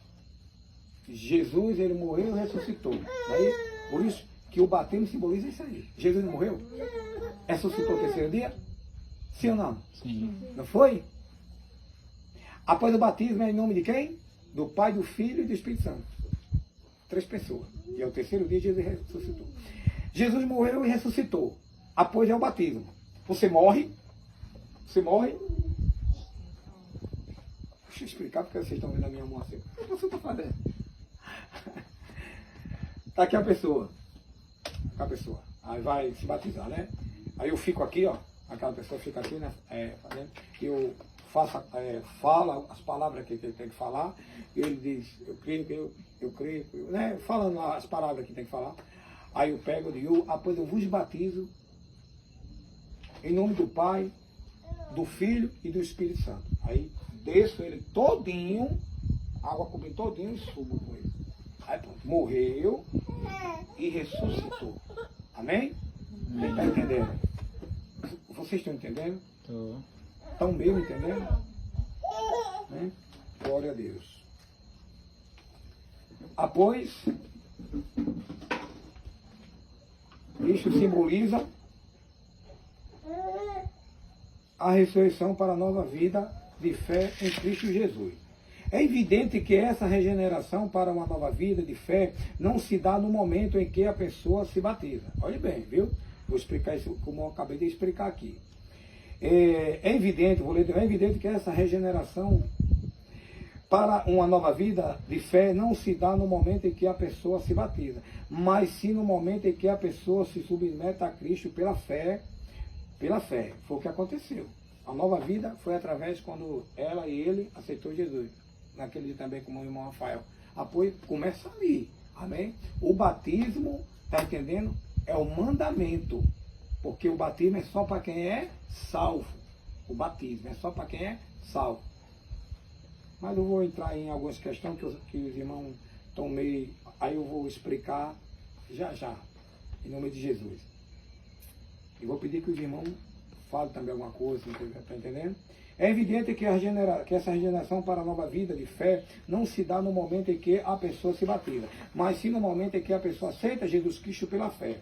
Jesus, ele morreu e ressuscitou. Aí, por isso que o batismo simboliza isso aí. Jesus não morreu? Ressuscitou o terceiro dia? Sim ou não? Sim. Não foi? Após o batismo é em nome de quem? Do Pai, do Filho e do Espírito Santo. 3 pessoas. E é o terceiro dia Jesus ressuscitou. Jesus morreu e ressuscitou. Após é o batismo. Você morre. Você morre. Deixa eu explicar porque vocês estão vendo a minha mão assim. O que você está fazendo? Está aqui a pessoa. A pessoa. Aí vai se batizar, né? Aí eu fico aqui, ó. Aquela pessoa fica aqui, né? Fazendo. Eu faço, fala as palavras que ele tem que falar. E ele diz, eu creio que eu creio, né? Falando as palavras que tem que falar. Aí eu pego e digo, após eu vos batizo em nome do Pai, do Filho e do Espírito Santo. Aí desço ele todinho, água cobrindo todinho e subo com ele. Aí pronto, morreu e ressuscitou. Amém? Quem está entendendo? Vocês estão entendendo? Tô. Estão mesmo entendendo? Né? Glória a Deus. Após, isso simboliza a ressurreição para a nova vida de fé em Cristo Jesus. É evidente que essa regeneração para uma nova vida de fé não se dá no momento em que a pessoa se batiza. Olhe bem, viu? Vou explicar isso como eu acabei de explicar aqui. É evidente que essa regeneração para uma nova vida de fé não se dá no momento em que a pessoa se batiza, mas sim no momento em que a pessoa se submete a Cristo pela fé. Pela fé. Foi o que aconteceu. A nova vida foi através quando ela e ele aceitou Jesus. Naquele dia também, como o irmão Rafael. Apoio começa ali. Amém? O batismo, tá entendendo? É o mandamento. Porque o batismo é só para quem é salvo. O batismo é só para quem é salvo. Mas eu vou entrar em algumas questões que os irmãos estão meio... Aí eu vou explicar já já. Em nome de Jesus. E vou pedir que os irmãos falem também alguma coisa, está entendendo? É evidente que essa regeneração para a nova vida de fé não se dá no momento em que a pessoa se batiza, mas sim no momento em que a pessoa aceita Jesus Cristo pela fé.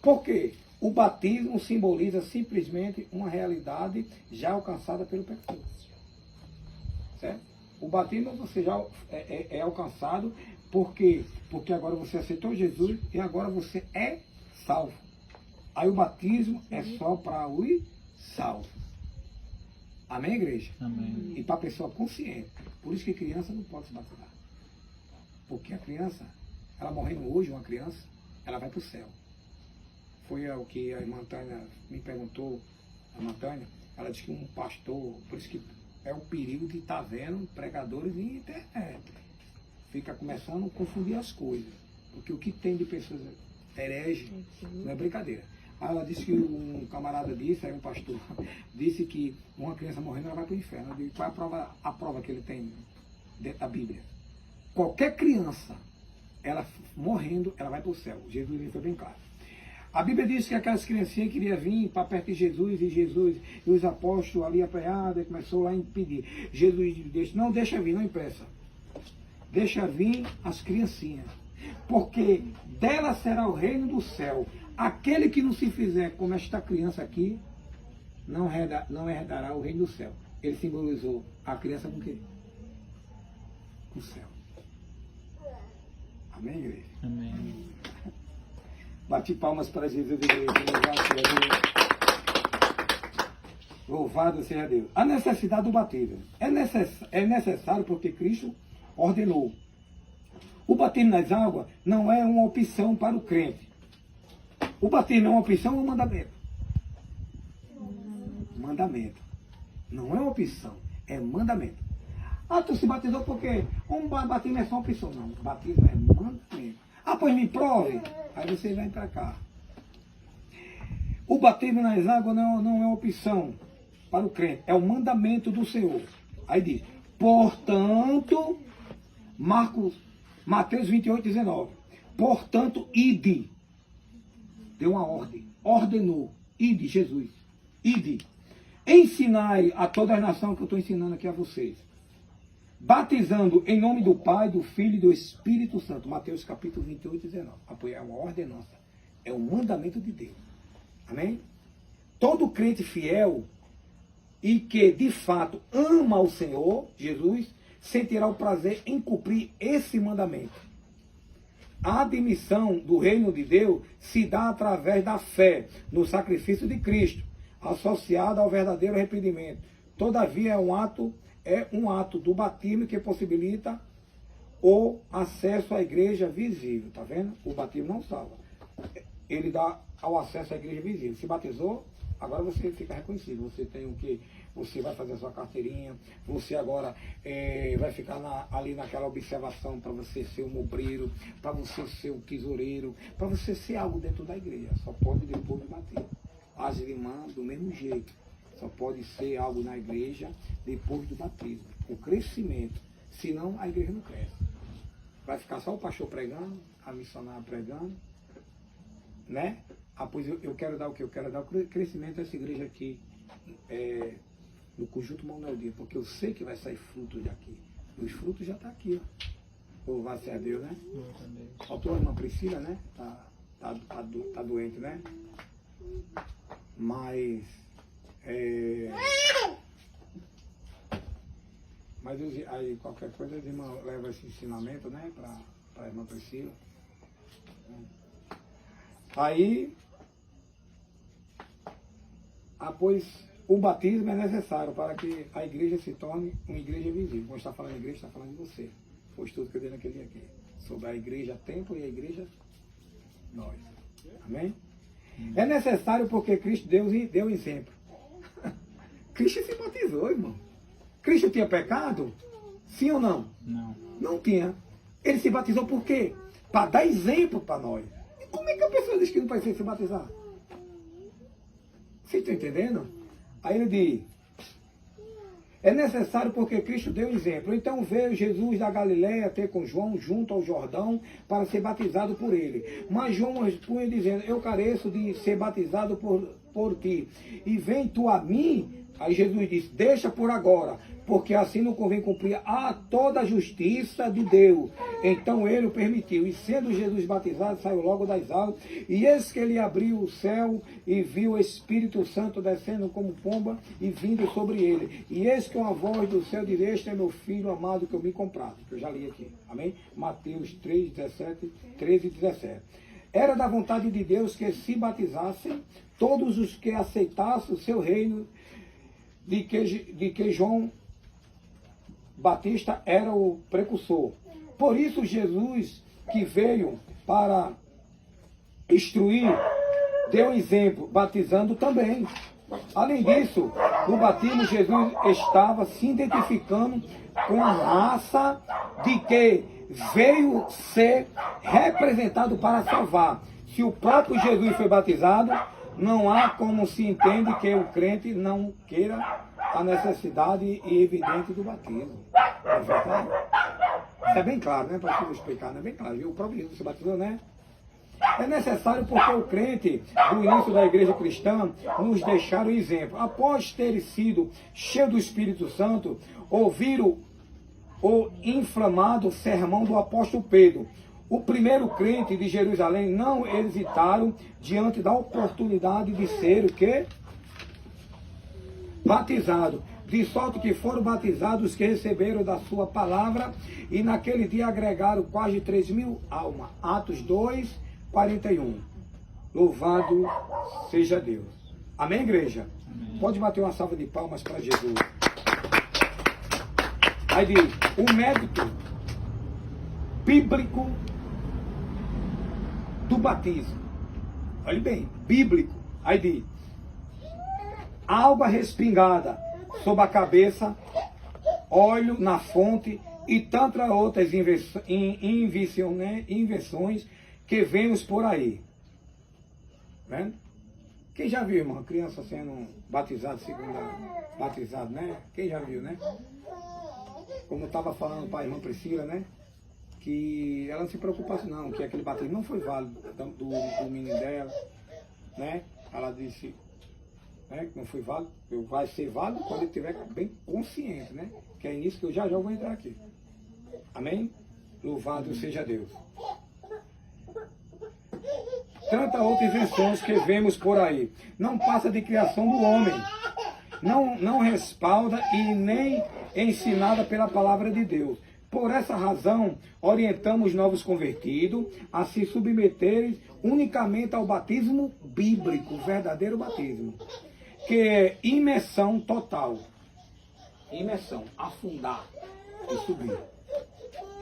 Por quê? O batismo simboliza simplesmente uma realidade já alcançada pelo pecado. Certo? O batismo você já é alcançado porque agora você aceitou Jesus e agora você é salvo. Aí o batismo é só para os salvos. Amém, igreja? Amém. E para a pessoa consciente. Por isso que criança não pode se batizar. Porque a criança, ela morrendo hoje, uma criança, ela vai para o céu. Foi o que a irmã Tânia me perguntou, a irmã Tânia, ela disse que um pastor, por isso que é o perigo de estar vendo pregadores em internet. Fica começando a confundir as coisas. Porque o que tem de pessoas hereges não é brincadeira. Aí ela disse que um camarada disse, aí um pastor, disse que uma criança morrendo ela vai para o inferno. Eu digo, qual é a prova que ele tem dentro da Bíblia? Qualquer criança, ela morrendo, ela vai para o céu. Jesus foi bem claro. A Bíblia diz que aquelas criancinhas queriam vir para perto de Jesus e os apóstolos ali apanhados, e começou lá a impedir. Jesus disse, não deixa vir, não impressa. Deixa vir as criancinhas, porque dela será o reino do céu. Aquele que não se fizer como esta criança aqui, não herdará o reino do céu. Ele simbolizou a criança com o quê? Com o céu. Amém, igreja? Amém. Bate palmas para Jesus, igreja. Louvado seja Deus. A necessidade do batismo. É necessário porque Cristo ordenou. O batismo nas águas não é uma opção para o crente. O batismo é uma opção ou um mandamento? Mandamento. Não é uma opção, é mandamento. Ah, tu se batizou porque um batismo é só uma opção. Não, batismo é mandamento. Ah, pois me prove. Aí você vem para cá. O batismo nas águas não é uma opção para o crente, é o mandamento do Senhor. Aí diz, portanto, Mateus 28, 19. Portanto, ide. Deu uma ordem. Ordenou. Ide, Jesus. Ide. Ensinai a toda a nação que eu estou ensinando aqui a vocês. Batizando em nome do Pai, do Filho e do Espírito Santo. Mateus capítulo 28, 19. É uma ordenança. É um mandamento de Deus. Amém? Todo crente fiel e que de fato ama o Senhor, Jesus, sentirá o prazer em cumprir esse mandamento. A admissão do reino de Deus se dá através da fé no sacrifício de Cristo, associado ao verdadeiro arrependimento. Todavia é um ato do batismo que possibilita o acesso à igreja visível. Tá vendo? O batismo não salva. Ele dá ao acesso à igreja visível. Se batizou, agora você fica reconhecido. Você tem o que? Você vai fazer a sua carteirinha, você agora vai ficar ali naquela observação para você ser um obreiro, para você ser um tesoureiro, para você ser algo dentro da igreja. Só pode depois de bater. As irmãs do mesmo jeito. Só pode ser algo na igreja depois do batismo. O crescimento. Senão a igreja não cresce. Vai ficar só o pastor pregando, a missionária pregando, né? Ah, pois eu quero dar o quê? Eu quero dar o crescimento dessa igreja aqui. No conjunto Manuel Dias, porque eu sei que vai sair frutos daqui. Os frutos já estão aqui, ó. Louvado seja Deus, né? Faltou a irmã Priscila, né? Tá doente, né? Mas aí qualquer coisa a irmã leva esse ensinamento, né? Para a irmã Priscila. Aí, após o batismo é necessário para que a igreja se torne uma igreja visível. Quando está falando de igreja, está falando de você. Foi o estudo que eu dei naquele dia aqui. Sobre a igreja templo e a igreja nós. Amém? É necessário porque Cristo deu exemplo. Cristo se batizou, irmão. Cristo tinha pecado? Sim ou não? Não. Não tinha. Ele se batizou por quê? Para dar exemplo para nós. E como é que a pessoa diz que não precisa se batizar? Vocês estão entendendo? Aí ele diz, É necessário porque Cristo deu exemplo. Então veio Jesus da Galiléia ter com João junto ao Jordão para ser batizado por ele. Mas João responde dizendo, eu careço de ser batizado por ti. E vem tu a mim? Aí Jesus disse, deixa por agora, porque assim não convém cumprir a toda a justiça de Deus. Então ele o permitiu. E sendo Jesus batizado, saiu logo das águas. E eis que ele abriu o céu e viu o Espírito Santo descendo como pomba e vindo sobre ele. E eis que uma voz do céu diz, este é meu filho amado que eu me comprado. Que eu já li aqui. Amém? Mateus 3, 17, 13 e 17. Era da vontade de Deus que se batizassem todos os que aceitassem o seu reino, de que João Batista era o precursor. Por isso Jesus, que veio para instruir, deu exemplo, batizando também. Além disso, no batismo Jesus estava se identificando com a raça de que veio ser representado para salvar. Se o próprio Jesus foi batizado, não há como se entende que o crente não queira a necessidade evidente do batismo. É verdade? Isso é bem claro, né? Para explicar, não é bem claro. O próprio Jesus se batizou, né? É necessário porque o crente do início da igreja cristã nos deixaram exemplo. Após ter sido cheio do Espírito Santo, ouviram o inflamado sermão do apóstolo Pedro. O primeiro crente de Jerusalém não hesitaram diante da oportunidade de ser o quê? Batizado. De sorte que foram batizados os que receberam da sua palavra e naquele dia agregaram quase 3.000 almas. Atos 2, 41. Louvado seja Deus. Amém, igreja? Amém. Pode bater uma salva de palmas para Jesus. Aí diz, o método bíblico do batismo. Olha bem, bíblico. Aí diz, água respingada sobre a cabeça, óleo na fonte e tantas outras invenções que vemos por aí. Vendo? Quem já viu, irmão, criança sendo batizada, batizado, né? Quem já viu, né? Como estava falando para a irmã Priscila, né? Que ela não se preocupasse não, que aquele batismo não foi válido do menino dela, né? Ela disse, né, que não foi válido, vai ser válido quando ele estiver bem consciente, né? Que é nisso que eu já vou entrar aqui. Amém? Louvado seja Deus. Tantas outras invenções que vemos por aí. Não passa de criação do homem. Não respalda e nem ensinada pela palavra de Deus. Por essa razão, orientamos novos convertidos a se submeterem unicamente ao batismo bíblico, o verdadeiro batismo, que é imersão total. Imersão, afundar e subir.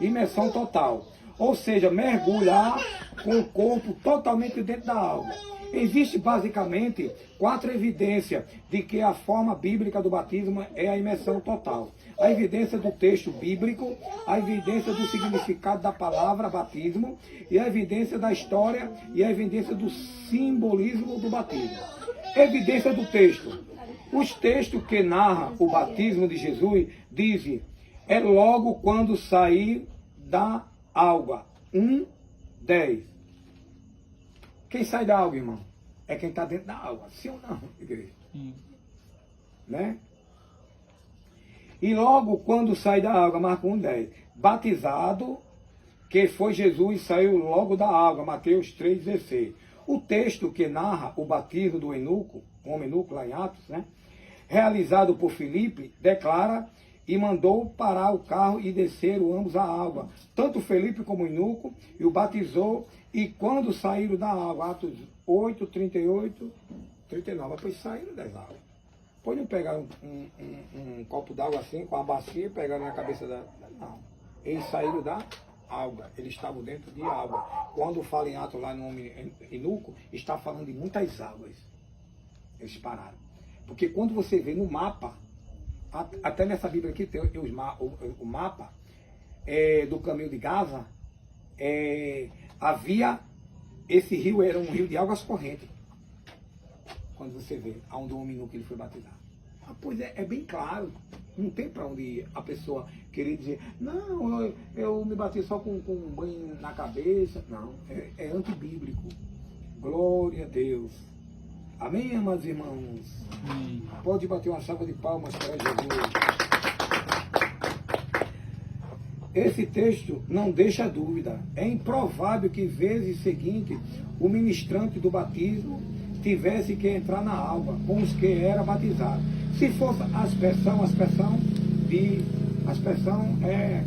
Imersão total. Ou seja, mergulhar com o corpo totalmente dentro da água. Existe basicamente 4 evidências de que a forma bíblica do batismo é a imersão total. A evidência do texto bíblico, a evidência do significado da palavra batismo, e a evidência da história e a evidência do simbolismo do batismo. Evidência do texto. Os textos que narram o batismo de Jesus dizem, é logo quando sair da água. 1:10. Quem sai da água, irmão? É quem está dentro da água. Sim ou não, igreja? Né? E logo quando sai da água, Marcos 1:10. Batizado, que foi Jesus, saiu logo da água. Mateus 3:16. O texto que narra o batismo do eunuco, o homem eunuco lá em Atos, né? Realizado por Filipe, declara e mandou parar o carro e desceram ambos à água. Tanto Felipe como o eunuco, e o batizou, e quando saíram da água, Atos 8, 38, 39, depois saíram das águas. Depois não pegaram um copo d'água assim, com a bacia, pegaram na cabeça da... Não. Eles saíram da água, eles estavam dentro de água. Quando fala em Atos lá no homem eunuco, está falando de muitas águas. Eles pararam. Porque quando você vê no mapa, até nessa Bíblia aqui tem o mapa do caminho de Gaza, havia, esse rio era um rio de águas correntes. Quando você vê, onde o homem que ele foi batizado. Ah, pois é bem claro. Não tem para onde a pessoa querer dizer, não, eu me bati só com um banho na cabeça. Não, é antibíblico. Glória a Deus. Amém, amados irmãos? Amém. Pode bater uma salva de palmas para Jesus. Esse texto não deixa dúvida. É improvável que, vezes seguinte, o ministrante do batismo tivesse que entrar na água com os que era batizado. Se fosse a expressão é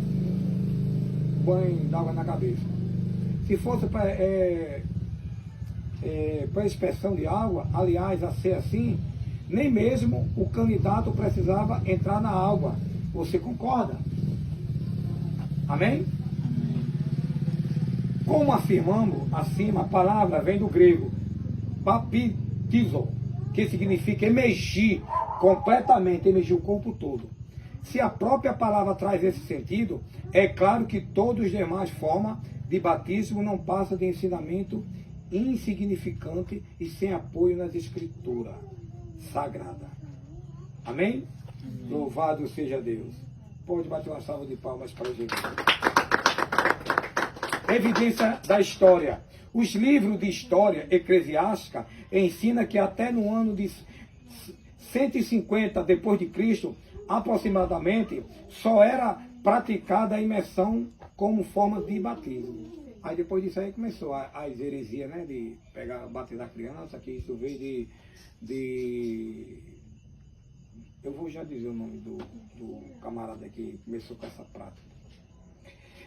banho d'água na cabeça. Se fosse para a expressão de água, aliás, a ser assim, nem mesmo o candidato precisava entrar na água. Você concorda? Amém? Como afirmamos acima, a palavra vem do grego baptizo, que significa emergir completamente, emergir o corpo todo. Se a própria palavra traz esse sentido, é claro que todas as demais formas de batismo não passam de ensinamento insignificante e sem apoio nas escrituras sagradas. Amém? Louvado seja Deus. Pode bater uma salva de palmas para Jesus. Evidência da história. Os livros de história eclesiástica ensinam que até no ano de 150 depois de Cristo, aproximadamente, só era praticada a imersão como forma de batismo. Aí depois disso aí começou as heresias, né, de pegar, batizar a criança, que isso veio eu vou já dizer o nome do camarada que começou com essa prática.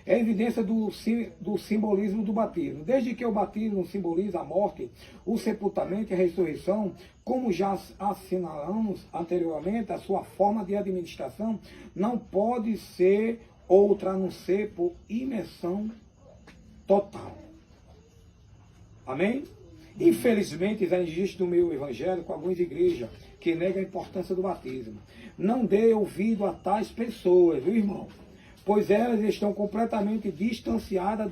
É evidência do simbolismo do batismo. Desde que o batismo simboliza a morte, o sepultamento e a ressurreição, como já assinalamos anteriormente, a sua forma de administração não pode ser outra a não ser por imersão total. Amém? Infelizmente, já existe no meio evangélico algumas igrejas que negam a importância do batismo. Não dê ouvido a tais pessoas, viu, irmão? Pois elas estão completamente distanciadas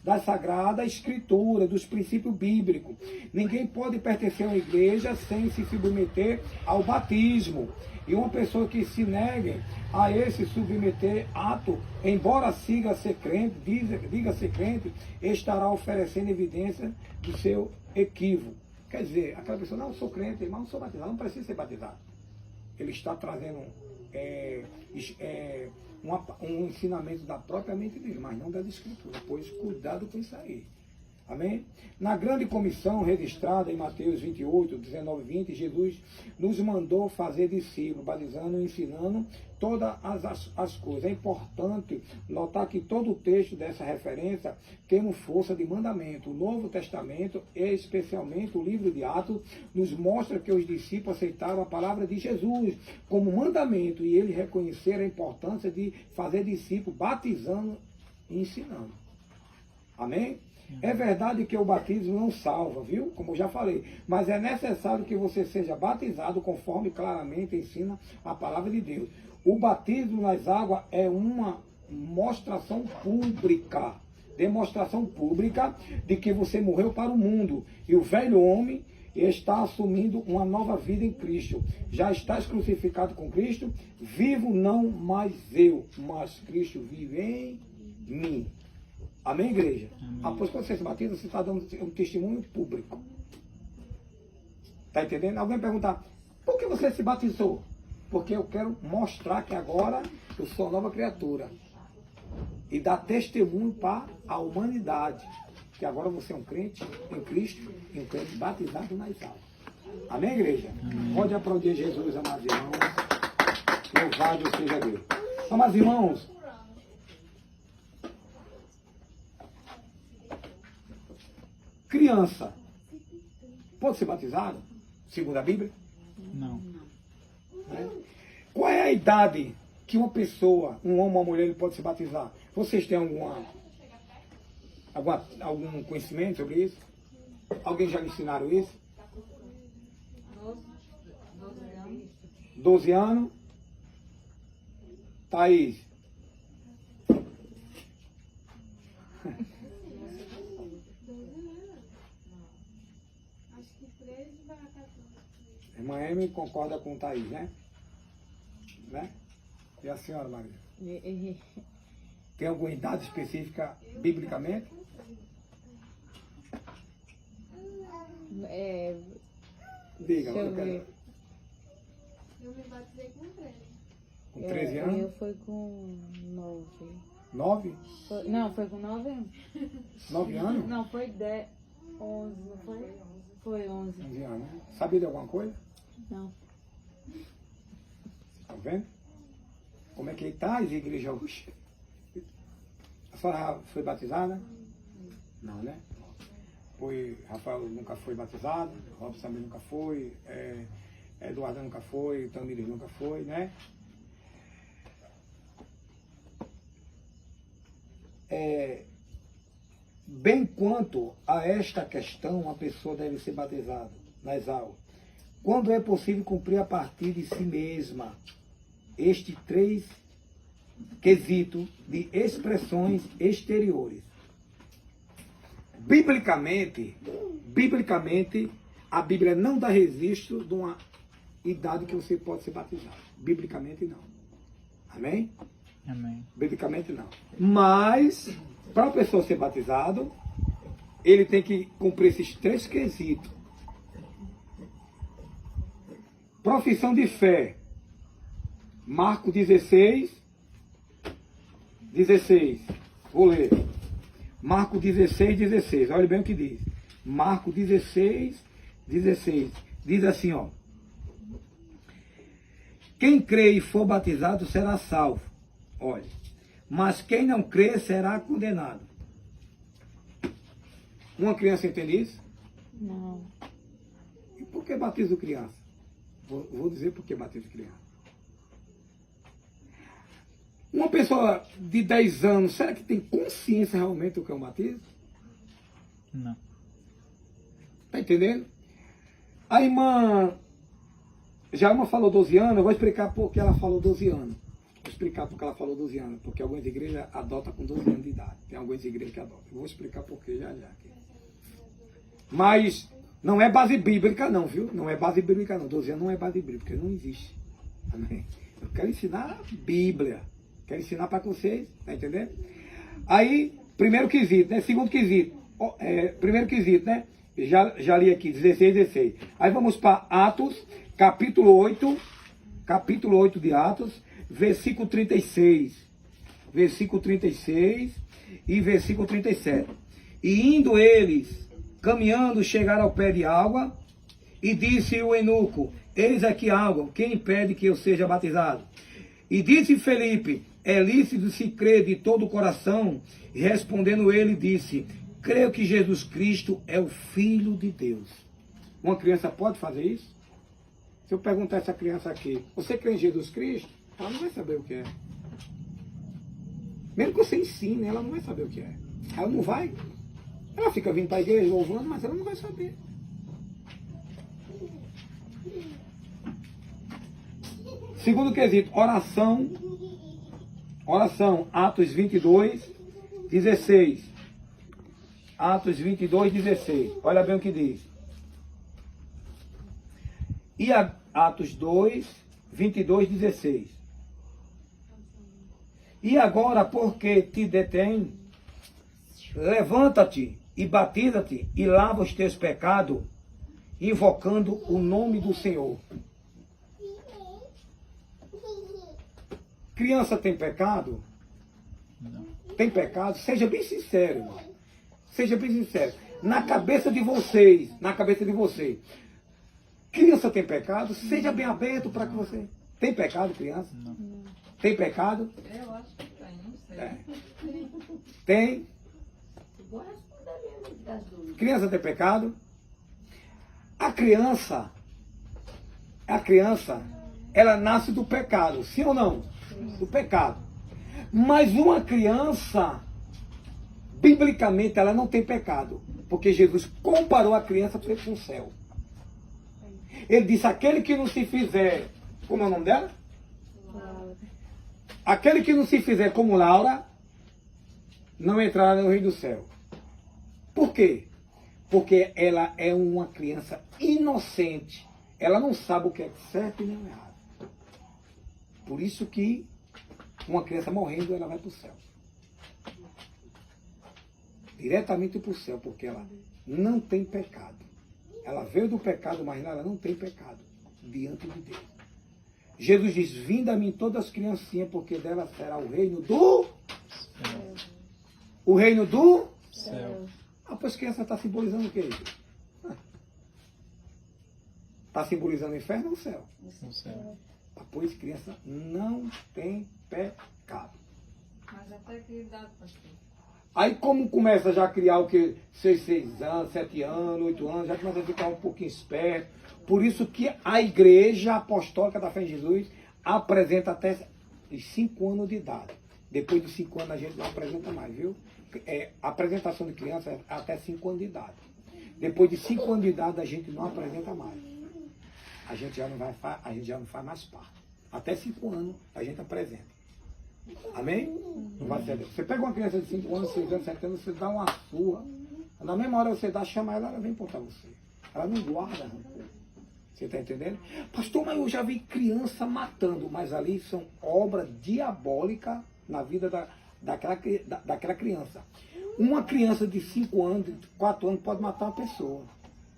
da Sagrada Escritura, dos princípios bíblicos. Ninguém pode pertencer a uma igreja sem se submeter ao batismo. E uma pessoa que se negue a esse submeter ato, embora diga ser crente, estará oferecendo evidência do seu equívoco. Quer dizer, aquela pessoa, não, eu sou crente, mas não sou batizado, não precisa ser batizado. Ele está trazendo um ensinamento da própria mente dele, mas não das escrituras, pois cuidado com isso aí. Amém? Na grande comissão registrada em Mateus 28, 19 e 20, Jesus nos mandou fazer discípulos, batizando e ensinando todas as coisas. É importante notar que todo o texto dessa referência tem força de mandamento. O Novo Testamento, e especialmente o livro de Atos, nos mostra que os discípulos aceitaram a palavra de Jesus como mandamento e eles reconheceram a importância de fazer discípulos, batizando e ensinando. Amém? É verdade que o batismo não salva, viu? Como eu já falei. Mas é necessário que você seja batizado conforme claramente ensina a palavra de Deus. O batismo nas águas é uma demonstração pública de que você morreu para o mundo. E o velho homem está assumindo uma nova vida em Cristo. Já estás crucificado com Cristo. Vivo não mais eu, mas Cristo vive em mim. Amém, igreja? Amém. Após quando você se batiza, você está dando um testemunho público. Está entendendo? Alguém perguntar, por que você se batizou? Porque eu quero mostrar que agora eu sou uma nova criatura. E dar testemunho para a humanidade. Que agora você é um crente em Cristo e um crente batizado nas águas. Amém, igreja? Amém. Pode aplaudir Jesus, amados irmãos. Louvado seja Deus. Amados irmãos, criança pode ser batizado, segundo a Bíblia? Não. Qual é a idade que uma pessoa, um homem ou uma mulher, ele pode se batizar? Vocês têm algum conhecimento sobre isso? Alguém já lhe ensinaram isso? 12 anos. Thaís? Irmã Amy concorda com o Thaís, né? né? E a senhora, Maria? Tem alguma idade específica biblicamente? Diga. Deixa eu ver. Eu me batizei com 13. Com 13 anos? Eu fui com 9. 9? Não, foi com 9 anos. 9 anos? Não, foi 10, 11, não foi? Foi 11. 11 anos. Sabia de alguma coisa? Não. Estão vendo? Como é que está a igreja hoje? A senhora foi batizada? Não, né? Rafael nunca foi batizado, Robson também nunca foi, Eduardo nunca foi, Tamires nunca foi, né? Bem quanto a esta questão, a pessoa deve ser batizada nas aulas. Quando é possível cumprir a partir de si mesma estes 3 quesitos de expressões exteriores. Biblicamente, a Bíblia não dá registro de uma idade que você pode ser batizado. Biblicamente não. Amém? Amém. Biblicamente não. Mas, para a pessoa ser batizado, ele tem que cumprir esses 3 quesitos. Profissão de fé. Marcos 16. Vou ler. Marcos 16. Olha bem o que diz. Marcos 16. Diz assim, ó. Quem crê e for batizado será salvo. Olha. Mas quem não crê será condenado. Uma criança entende isso? Não. E por que batizo criança? Vou dizer por que batizo criança. Uma pessoa de 10 anos, será que tem consciência realmente do que é um batismo? Não. Está entendendo? A irmã Jalma falou 12 anos, eu vou explicar por que ela falou 12 anos. Vou explicar por que ela falou 12 anos, porque algumas igrejas adotam com 12 anos de idade. Tem algumas igrejas que adotam. Eu vou explicar por que já. Aqui. Mas não é base bíblica não, viu? Não é base bíblica não. 12 anos não é base bíblica, não existe. Amém? Eu quero ensinar a Bíblia. Quero ensinar para vocês, tá entendendo? Aí, primeiro quesito, né? Segundo quesito. Primeiro quesito, né? Já li aqui, 16. Aí vamos para Atos, capítulo 8 de Atos, versículo 36. Versículo 36 e versículo 37. E indo eles, caminhando, chegaram ao pé de água, e disse o eunuco, eis aqui água, quem impede que eu seja batizado? E disse Felipe, é lícito se crer de todo o coração? E respondendo ele, disse, creio que Jesus Cristo é o Filho de Deus. Uma criança pode fazer isso? Se eu perguntar a essa criança aqui, você crê em Jesus Cristo? Ela não vai saber o que é. Mesmo que você ensine, ela não vai saber o que é. Ela não vai. Ela fica vindo para a igreja louvando, mas ela não vai saber. Segundo quesito, oração, Atos 22, 16. Atos 22, 16. Olha bem o que diz. E Atos 2, 22, 16. E agora, porque te detém, levanta-te e batiza-te e lava os teus pecados, invocando o nome do Senhor. Criança tem pecado? Não. Tem pecado? Seja bem sincero, irmão. Seja bem sincero. Na cabeça de vocês, criança tem pecado? Seja bem aberto para que você... Tem pecado, criança? Não. Tem pecado? Eu acho que tem, não sei. Tem? Vou responder mesmo das dúvidas. Criança tem pecado? A criança, ela nasce do pecado, sim ou não? Do pecado. Mas uma criança, biblicamente, ela não tem pecado. Porque Jesus comparou a criança com o céu. Ele disse, aquele que não se fizer... Como é o nome dela? Laura. Aquele que não se fizer como Laura, não entrará no reino do céu. Por quê? Porque ela é uma criança inocente. Ela não sabe o que é certo e nem errado. Por isso que uma criança morrendo, ela vai para o céu. Diretamente para o céu, porque ela não tem pecado. Ela veio do pecado, mas ela não tem pecado diante de Deus. Jesus diz, vinde a mim todas as criancinhas, porque dela será o reino do... Céu. O reino do... Céu. Ah, pois criança está simbolizando o quê? Está simbolizando o inferno ou o céu? O céu. Ah, pois criança não tem pecado. Mas até que idade, pastor? Aí como começa já a criar o que? 6 anos, 7 anos, 8 anos, já começa a ficar um pouquinho esperto. Por isso que a Igreja Apostólica da Fé em Jesus apresenta até os 5 anos de idade. Depois de 5 anos a gente não apresenta mais, viu? A apresentação de criança é até 5 anos de idade. Depois de 5 anos de idade a gente não apresenta mais. A gente já não faz mais parte. Até 5 anos a gente apresenta. Amém? Não vai ser. Você pega uma criança de 5 anos, 6 anos, 7 anos, você dá uma surra. Na mesma hora você dá, chama ela, ela vem portar você. Ela não guarda rancor. Você está entendendo? Pastor, mas eu já vi criança matando, mas ali são obras diabólicas na vida daquela criança. Uma criança de 5 anos, de 4 anos, pode matar uma pessoa.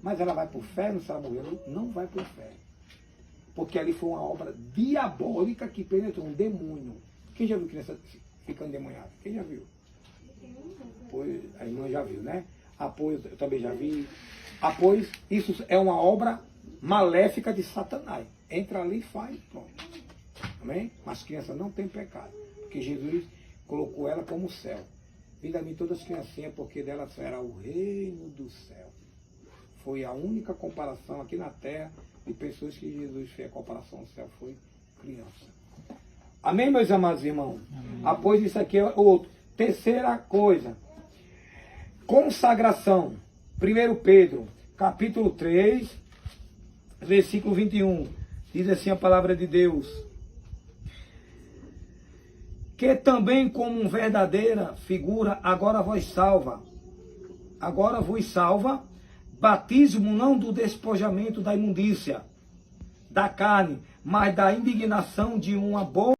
Mas ela vai para o inferno, se ela morrer, não vai para o inferno. Porque ali foi uma obra diabólica que penetrou um demônio. Quem já viu criança ficando endemoniada? Quem já viu? Pois, a irmã já viu, né? Pois, eu também já vi. Pois, isso é uma obra maléfica de Satanás. Entra ali e faz, pronto. Amém? Mas criança não tem pecado. Porque Jesus colocou ela como céu. Vinde a mim todas as criancinhas, porque dela será o reino do céu. Foi a única comparação aqui na terra de pessoas que Jesus fez a comparação ao céu. Foi criança. Amém, meus amados irmãos? Pois isso aqui é outro. Terceira coisa. Consagração. 1 Pedro, capítulo 3, versículo 21. Diz assim a palavra de Deus. Que também como verdadeira figura agora vos salva. Agora vos salva. Batismo não do despojamento da imundícia, da carne, mas da indignação de uma boa